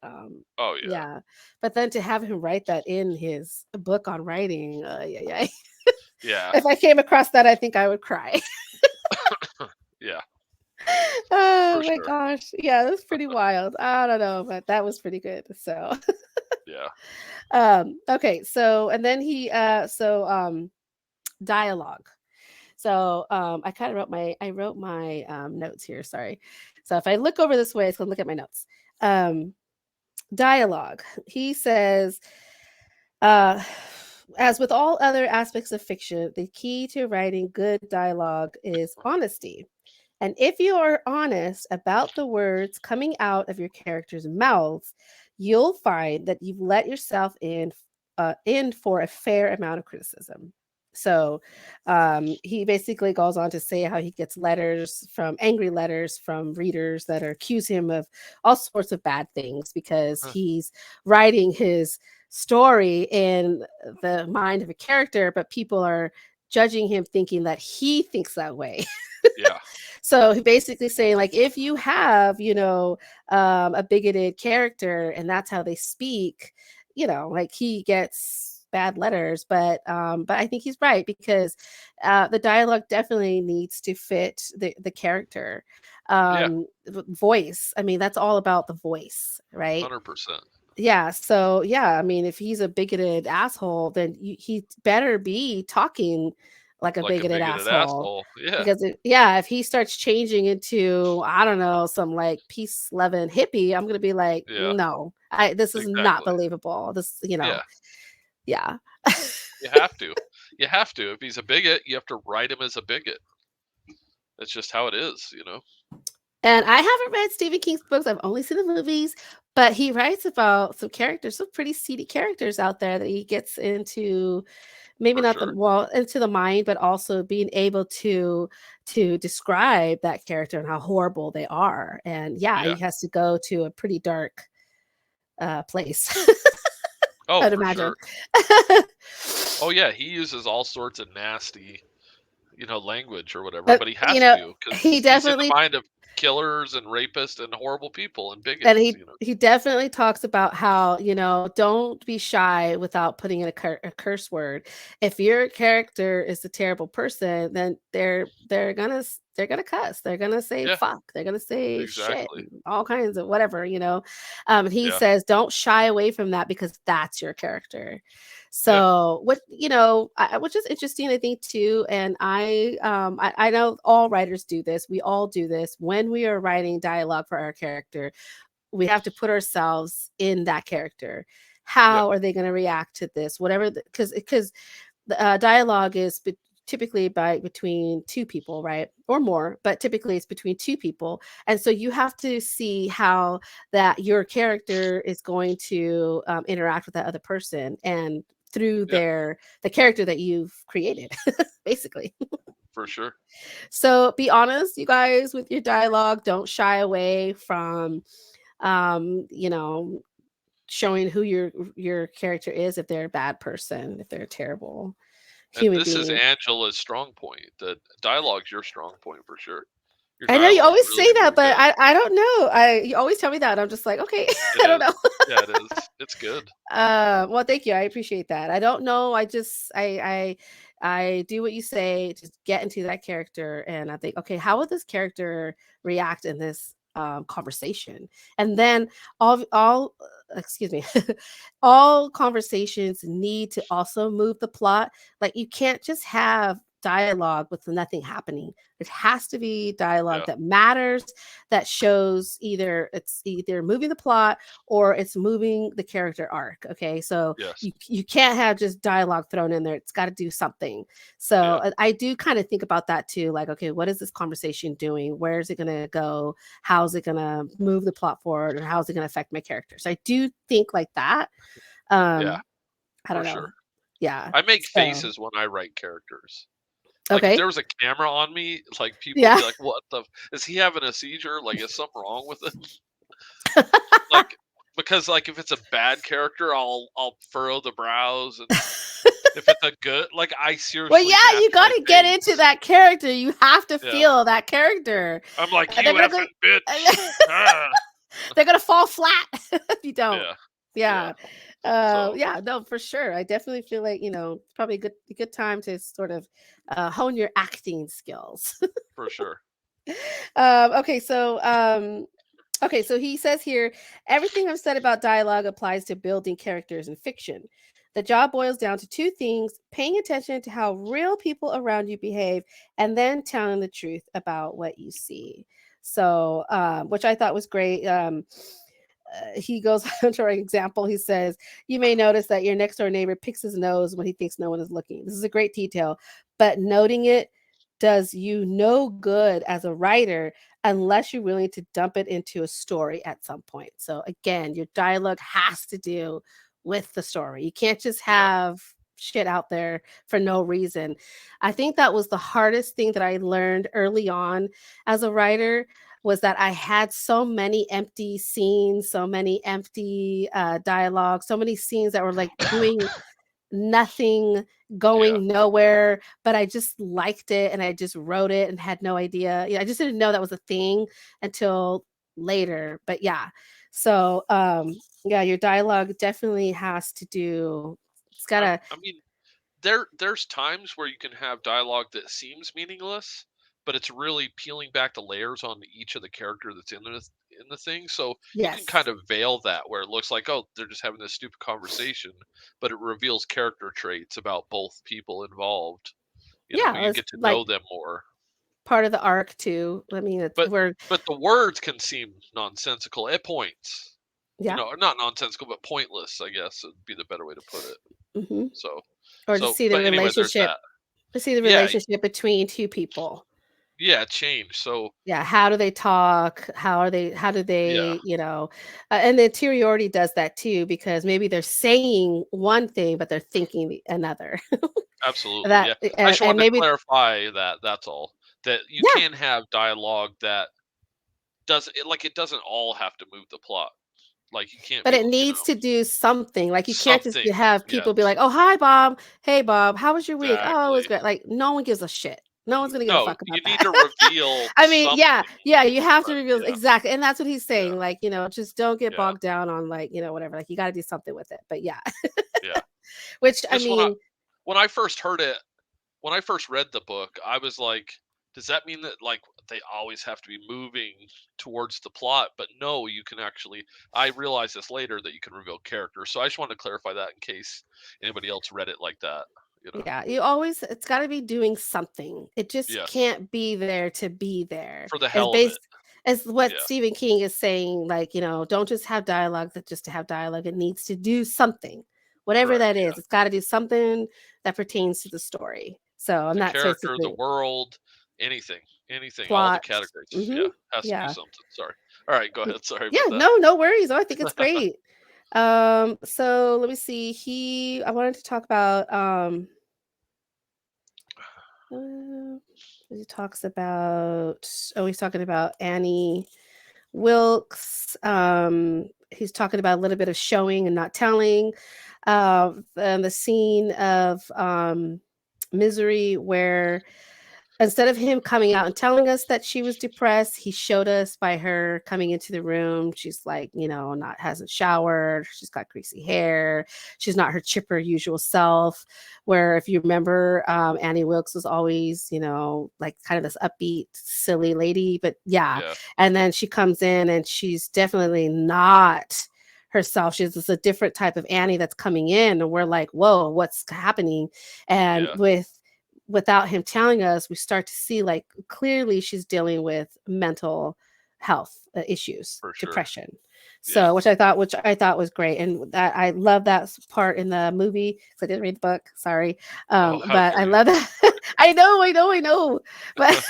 Oh, yeah. yeah. But then to have him write that in his book on writing, yeah, yeah. Yeah, If I came across that, I think I would cry. yeah, Oh for my sure. gosh. Yeah, that's pretty wild. I don't know, but that was pretty good. So, Yeah. okay, so and then dialogue. So, I kinda wrote my, notes here, sorry. So if I look over this way, so look at my notes. Um, dialogue. He says, uh, as with all other aspects of fiction, the key to writing good dialogue is honesty. And if you are honest about the words coming out of your characters' mouths, you'll find that you've let yourself in for a fair amount of criticism. So he basically goes on to say how he gets angry letters from readers that are accuse him of all sorts of bad things because Huh. he's writing his story in the mind of a character, but people are judging him thinking that he thinks that way. Yeah, So he basically saying like if you have, a bigoted character and that's how they speak, like he gets bad letters, but I think he's right because the dialogue definitely needs to fit the character. yeah, Voice. I mean, that's all about the voice, right? 100%. Yeah, so yeah, I mean, if he's a bigoted asshole, then he better be talking like a Like a bigoted bigoted asshole. asshole. Yeah, Because yeah, if he starts changing into, I don't know, some like peace loving hippie, I'm gonna be like, yeah, no, this is not exactly. believable. Yeah, Yeah. you have to. You have to. If he's a bigot, you have to write him as a bigot. That's just how it is. And I haven't read Stephen King's books. I've only seen the movies, but he writes about some characters, some pretty seedy characters out there that he gets into. Maybe For not sure. into the mind, but also being able to describe that character and how horrible they are. And yeah, Yeah. he has to go to a pretty dark place, Oh, I'd for imagine. sure. Oh, yeah, he uses all sorts of nasty, language or whatever, But but he has to because he he's in the definitely mind of killers and rapists and horrible people and And bigots, he he definitely talks about how, don't be shy without putting in a curse word. If your character is a terrible person, then they're gonna cuss. They're gonna say Yeah, fuck. They're gonna say shit exactly. and all kinds of whatever. And he Yeah, says, don't shy away from that because that's your character. yeah, So which is interesting, I think too. And I know all writers do this. We all do this when we are writing dialogue for our character. We have to put ourselves in that character. yeah, How are they going to react to this? Whatever, because the dialogue is typically between two people, right, or more, but typically it's between two people, and so you have to see how that your character is going to interact with that other person, and through yeah, the character that you've created, basically. for sure. So be honest, you guys, with your dialogue. Don't shy away from um, you know, showing who your character is, if they're a bad person, if they're a terrible And human this is being. Angela's strong point. The dialogue's your strong point for sure. Your I know you dialogue's always really, say that, really but good. I don't know. You always tell me that. I'm just like, okay, It I don't is. know. Yeah, it is. It's good. Well, thank you. I appreciate that. I don't know. I do what you say, just get into that character, and I think, okay, how will this character react in this conversation? And then excuse me, all conversations need to also move the plot. Like, you can't just have dialogue with nothing happening. It has to be dialogue Yeah. that matters, that shows either moving the plot or it's moving the character arc. Okay, so Yes. you can't have just dialogue thrown in there. It's got to do something. Yeah. So I do kind of think about that too. Like, okay, what is this conversation doing? Where is it going to go? How's it going to move the plot forward, or how's it going to affect my characters? I do think like that. Yeah, um I for don't know. sure. Yeah. I make So faces when I write characters. Like, if there okay. was a camera on me, like, people would Yeah. be like, "What the is he having a seizure? Like, is something wrong with him?" Like, because, like, if it's a bad character, I'll furrow the brows, and if it's a good like, I Well, seriously yeah, match you got my to get into face. that character. You have to Yeah. feel that character. I'm like, They're "You gonna go. effing bitch." Ah. They're gonna fall flat if you don't. Yeah, yeah. Yeah. So, Yeah, no, for sure. I definitely feel like, it's probably a good time to sort of hone your acting skills. for sure. Okay, so he says here, everything I've said about dialogue applies to building characters in fiction. The job boils down to two things: paying attention to how real people around you behave, and then telling the truth about what you see. So, which I thought was great. He goes on to an example. He says, "You may notice that your next door neighbor picks his nose when he thinks no one is looking. This is a great detail, but noting it does you no good as a writer unless you're willing to dump it into a story at some point." So again, your dialogue has to do with the story. You can't just Yeah, have shit out there for no reason. I think that was the hardest thing that I learned early on as a writer, was that I had so many empty scenes, so many empty dialogue, so many scenes that were like doing nothing, yeah, going nowhere, but I just liked it and I just wrote it and had no idea. I just didn't know that was a thing until later. But yeah. So yeah, your dialogue definitely has to do, it's gotta, I mean, there's times where you can have dialogue that seems meaningless, but it's really peeling back the layers on each of the character that's in the thing. So you can yes. kind of veil that where it looks like, oh, they're just having this stupid conversation, but it reveals character traits about both people involved. Yeah, You it's get to like know them more. part of the arc too. I mean, it's But we're the words can seem nonsensical at points. yeah. Or not nonsensical, but pointless, I guess would be the better way to put it. Hmm. So Or to see the but anyway, there's relationship, that. Yeah, between two people. yeah, change. So Yeah, how do they talk? How do yeah, they, and the interiority does that too, because maybe they're saying one thing, but they're thinking another. absolutely. That Yeah. I and, just and wanted to maybe clarify that, that's all. That you yeah, can have dialogue that it doesn't all have to move the plot. Like, you can't but be, it needs to do something. Like, you can't just something. have people be Yes, like, "Oh, hi Bob. Hey Bob, how was your week?" "Oh, it was exactly. great." Like, no one gives a shit. No one's gonna give a No, fuck you about need that. to reveal I mean, yeah, something. yeah, you have to Right, reveal yeah, exactly, and that's what he's yeah, saying. Like, just don't get yeah, bogged down on like, whatever. Like, you got to do something with it. But yeah, yeah. which I Just mean, when I first heard it when I first read the book, I was like, does that mean that like they always have to be moving towards the plot? But no, you can actually I realized this later that you can reveal characters. So I just wanted to clarify that in case anybody else read it like that, you know. yeah, it's got to be doing something. It just Yes. can't be there to be there. For the As hell of it. based as what Yeah. Stephen King is saying, like, don't just have dialogue that just to have dialogue. It needs to do something. Whatever Correct. that Yeah. is, it's got to do something that pertains to the story. So, and The that's character, the basically world, anything. Anything, all the plot. categories. Mhm. Yeah. Has to do Yeah. something. Sorry. All right, go ahead. Sorry Yeah, about that. no, no worries. Oh, I think it's great. So let me see. I wanted to talk about uh, he talks about he's talking about Annie Wilkes. He's talking about a little bit of showing and not telling. And the scene of Misery where instead of him coming out and telling us that she was depressed, he showed us by her coming into the room. She's like, not hasn't showered. She's got greasy hair. She's not her chipper usual self. Where if you remember, Annie Wilkes was always, like kind of this upbeat, silly lady. But yeah, Yeah. and then she comes in and she's definitely not herself. She's just a different type of Annie that's coming in, and we're like, whoa, what's happening? And Yeah. without him telling us, we start to see like clearly she's dealing with mental health issues, For sure. depression. Yeah. So, which I thought was great, and that I love that part in the movie. So I didn't read the book, sorry, Oh, how but I dare you. love that. I know, but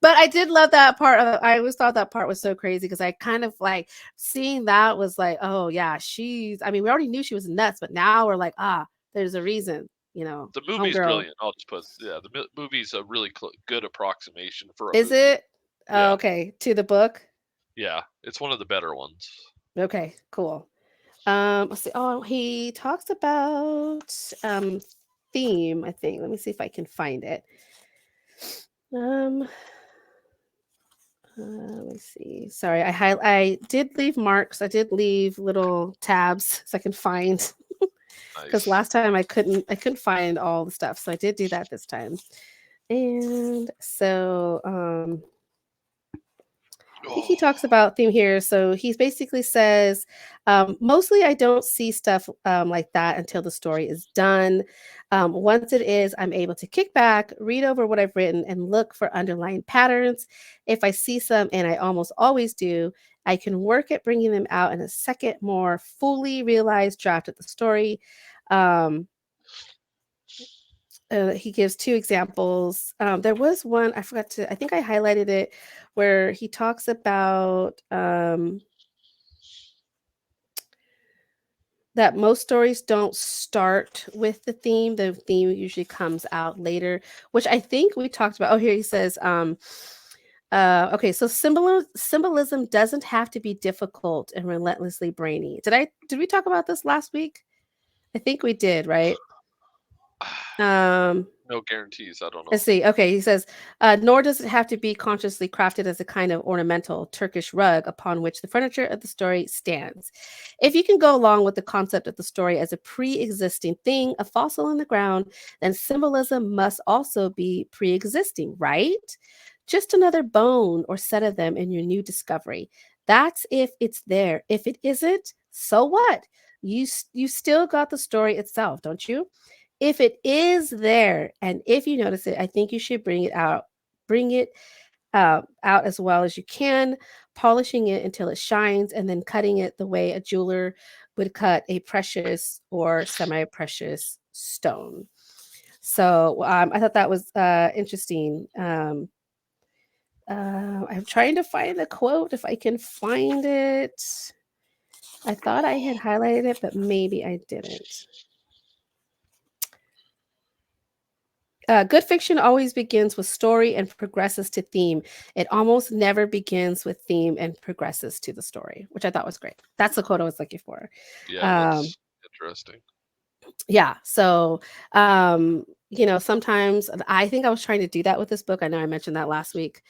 but I did love that part. I always thought that part was so crazy because I kind of like seeing that was like, oh yeah, she's. I mean, we already knew she was nuts, but now we're like, there's a reason, The movie's homegirl. brilliant. I'll just put yeah, the movie's a really good approximation for a Is movie. it? Oh, Yeah, okay, to the book. yeah, it's one of the better ones. Okay, cool. Let's see. Oh, he talks about theme. I think. Let me see if I can find it. Um, let me see. Sorry, I did leave marks. I did leave little tabs so I can find because Nice. last time I couldn't find all the stuff. So I did do that this time. And so I think he Oh, talks about theme here. So he basically says, mostly I don't see stuff like that until the story is done. Once it is, I'm able to kick back, read over what I've written, and look for underlying patterns. If I see some, and I almost always do, I can work at bringing them out in a second, more fully realized draft of the story. Um, he gives two examples. There was one I forgot to. I think I highlighted it where he talks about that most stories don't start with the theme. The theme usually comes out later, which I think we talked about. Oh, here he says. Okay, so symbolism doesn't have to be difficult and relentlessly brainy. Did we talk about this last week? I think we did, right? Um, no guarantees. I don't Let's know. see. Okay, he says, nor does it have to be consciously crafted as a kind of ornamental Turkish rug upon which the furniture of the story stands. If you can go along with the concept of the story as a pre existing thing, a fossil in the ground, then symbolism must also be pre existing, right? Just another bone or set of them in your new discovery. That's if it's there. If it isn't, so what? You still got the story itself, don't you? If it is there and if you notice it, I think you should bring it out as well as you can, polishing it until it shines, and then cutting it the way a jeweler would cut a precious or semi-precious stone. So I thought that was interesting. I'm trying to find the quote if I can find it. I thought I had highlighted it, but maybe I didn't. Good fiction always begins with story and progresses to theme. It almost never begins with theme and progresses to the story, which I thought was great. That's the quote I was looking for. Yeah, Um, that's interesting. yeah. So sometimes I think I was trying to do that with this book. I know I mentioned that last week,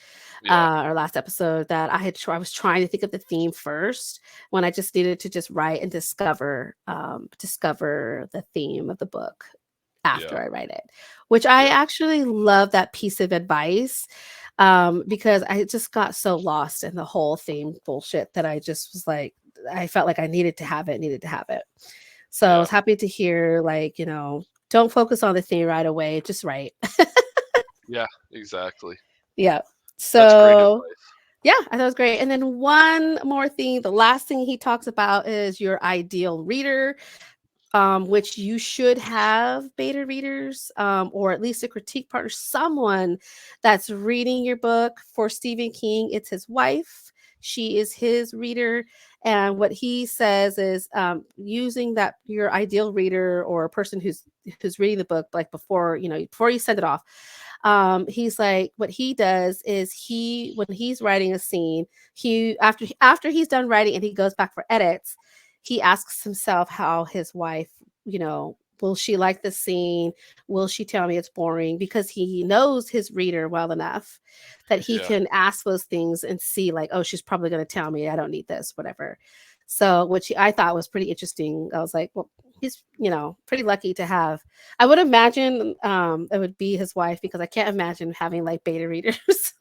Yeah, or last episode, that I was trying to think of the theme first when I just needed to just write and discover the theme of the book yeah, after I write it, which I yeah, actually love that piece of advice, because I just got so lost in the whole theme bullshit that I just was like, I felt like I needed to have it. So I yeah, was happy to hear, like, don't focus on the theme right away, just write. yeah, exactly. Yeah. That's great So advice. yeah, I thought it was great. And then one more thing, the last thing he talks about is your ideal reader, which you should have beta readers, or at least a critique partner, someone that's reading your book. For Stephen King, it's his wife. She is his reader. And what he says is, using that your ideal reader or a person who's reading the book, like before you send it off. He's like, what he does is, when he's writing a scene, after he's done writing and he goes back for edits, he asks himself how his wife, will she like the scene? Will she tell me it's boring? Because he knows his reader well enough that he Yeah, can ask those things and see, like, oh, she's probably going to tell me I don't need this, whatever. So, which I thought was pretty interesting. I was like, well, he's, pretty lucky to have. I would imagine it would be his wife, because I can't imagine having like beta readers.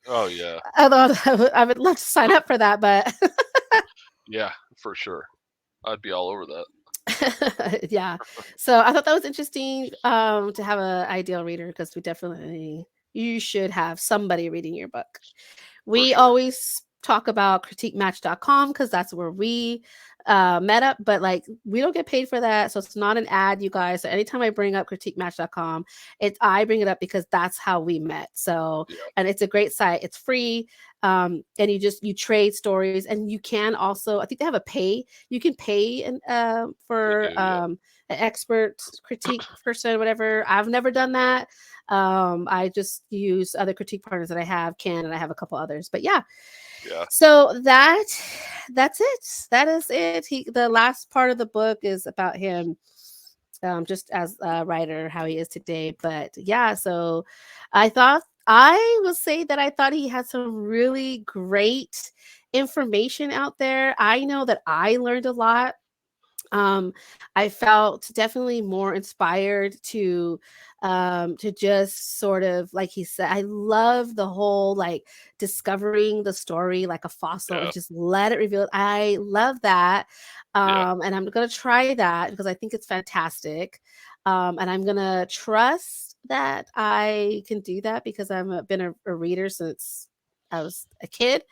oh yeah, Although I would love to sign up for that, but yeah, for sure. I'd be all over that. yeah. So I thought that was interesting, to have an ideal reader, because you should have somebody reading your book. For We sure. always talk about critiquematch.com because that's where we met up, but like we don't get paid for that. So it's not an ad, you guys. So anytime I bring up critiquematch.com, I bring it up because that's how we met. So, Yeah, and it's a great site, it's free. And you trade stories, and you can also, I think they have you can pay they for do. Yeah, an expert critique person, whatever. I've never done that. I just use other critique partners that I have, and I have a couple others. But yeah, yeah, so that's it. That is it. The last part of the book is about him, just as a writer, how he is today. But yeah, so I will say that I thought he had some really great information out there. I know that I learned a lot. um I felt definitely more inspired to just sort of, like he said, I love the whole, like, discovering the story like a fossil and yeah, just let it reveal it. I love that. yeah, And I'm gonna try that because I think it's fantastic. And I'm gonna trust that I can do that because been a reader since I was a kid,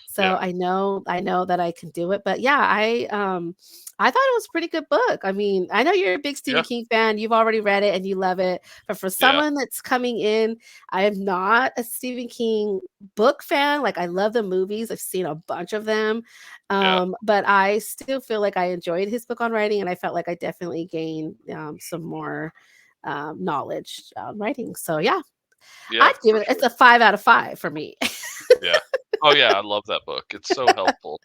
so yeah, I know that I can do it. But yeah, I thought it was a pretty good book. I mean, I know you're a big Stephen yeah, King fan. You've already read it and you love it. But for yeah, someone that's coming in, I am not a Stephen King book fan. Like, I love the movies. I've seen a bunch of them. yeah, But I still feel like I enjoyed his book on writing, and I felt like I definitely gained some more knowledge on writing. So yeah, yeah, I'd give for it. It's sure. a 5 out of 5 for me. Yeah. Oh yeah, I love that book. It's so helpful.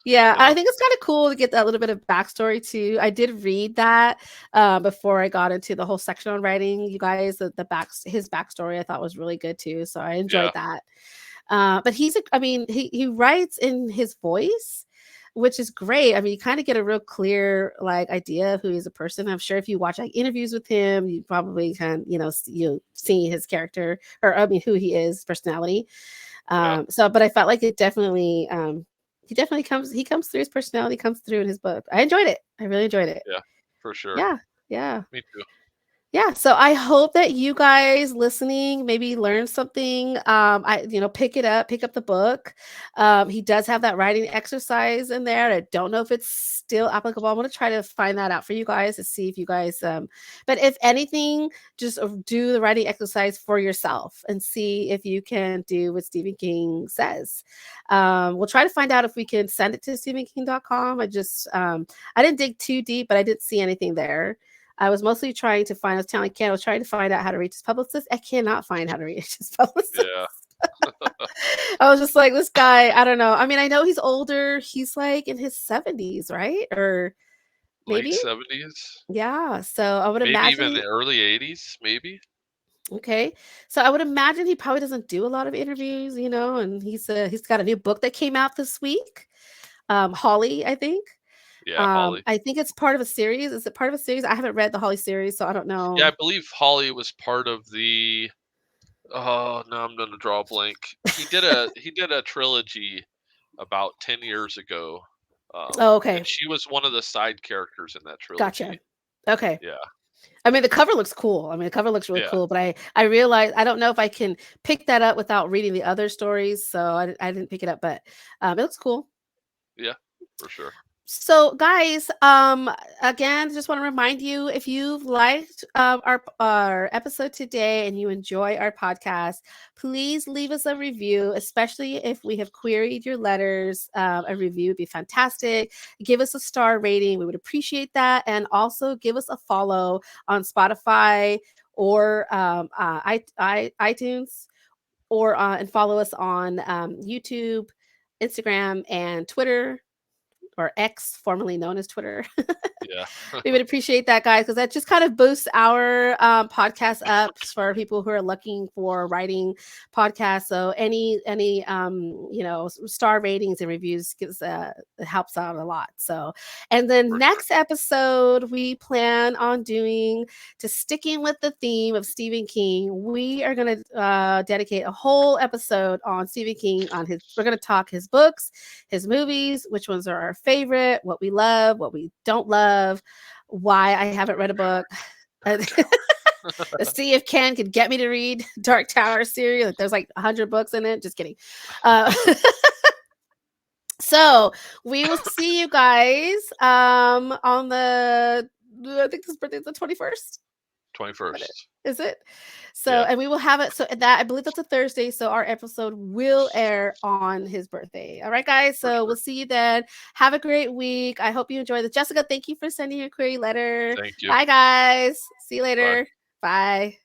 Yeah, You I know. think it's kind of cool to get that little bit of backstory too. I did read that before I got into the whole section on writing. You guys, his backstory I thought was really good too, so I Yeah, enjoyed that. But I mean, he writes in his voice, which is great. I mean, you kind of get a real clear, like, idea of who he's a person. I'm sure if you watch like interviews with him, you probably can, you see his character, or I mean, who he is, personality. yeah, So, but I felt like he comes through, his personality comes through in his book. I enjoyed it. I really enjoyed it. yeah, for sure. Yeah. Yeah. Me too. Yeah, so I hope that you guys listening maybe learn something. Pick up the book. He does have that writing exercise in there. I don't know if it's still applicable. I'm going to try to find that out for you guys to see if you guys but if anything, just do the writing exercise for yourself and see if you can do what Stephen King says. We'll try to find out if we can send it to stephenking.com. I didn't dig too deep, but I didn't see anything there. I was mostly trying to find, I was telling Ken, I was trying to find out how to reach his publicist. I cannot find how to reach his publicist. Yeah, I was just like, this guy, I don't know. I mean, I know he's older. He's like in his 70s, right? Or late maybe. 70s, Yeah. So I would maybe even imagine. the early 80s, maybe. Okay. So I would imagine he probably doesn't do a lot of interviews, and he's got a new book that came out this week. Holly, I think. Yeah, Holly. I think it's part of a series. Is it part of a series? I haven't read the Holly series, so I don't Yeah, I know. believe Holly was part of the oh, now I'm gonna draw a blank. He did a trilogy about 10 years ago, Oh, and okay. she was one of the side characters in that Gotcha. trilogy. Okay. Yeah, I mean, the cover looks cool. I mean, the cover looks really yeah, cool, but I realize I don't know if I can pick that up without reading the other stories, so I didn't pick it up, but it looks cool. yeah, for sure. So, guys, again, just want to remind you if you've liked our episode today and you enjoy our podcast, please leave us a review, especially if we have queried your letters. A review would be fantastic. Give us a star rating; we would appreciate that, and also give us a follow on Spotify or iTunes, or and follow us on YouTube, Instagram, and Twitter, or X, formerly known as Twitter. Yeah, We would appreciate that, guys, because that just kind of boosts our podcast up for people who are looking for writing podcasts. So any star ratings and reviews gives helps out a lot. So, and then for sure. next episode we plan on doing, to sticking with the theme of Stephen King. We are going to dedicate a whole episode on Stephen King. On his, we're going to talk his books, his movies, which ones are our favorite, what we love, what we don't love, why I haven't read a book. Dark Tower. To see if Ken could get me to read Dark Tower series. Like, there's like 100 books in it. Just kidding. Uh, so we will see you guys on the, I think this birthday is the 21st. What 21st. is it? So, Yeah, and we will have it. So that, I believe that's a Thursday. So our episode will air on his birthday. All right, guys. for So we'll sure. see you then. Have a great week. I hope you enjoy this. Jessica, thank you for sending your query letter. Thank you. Bye, guys. See you Bye. later. Bye.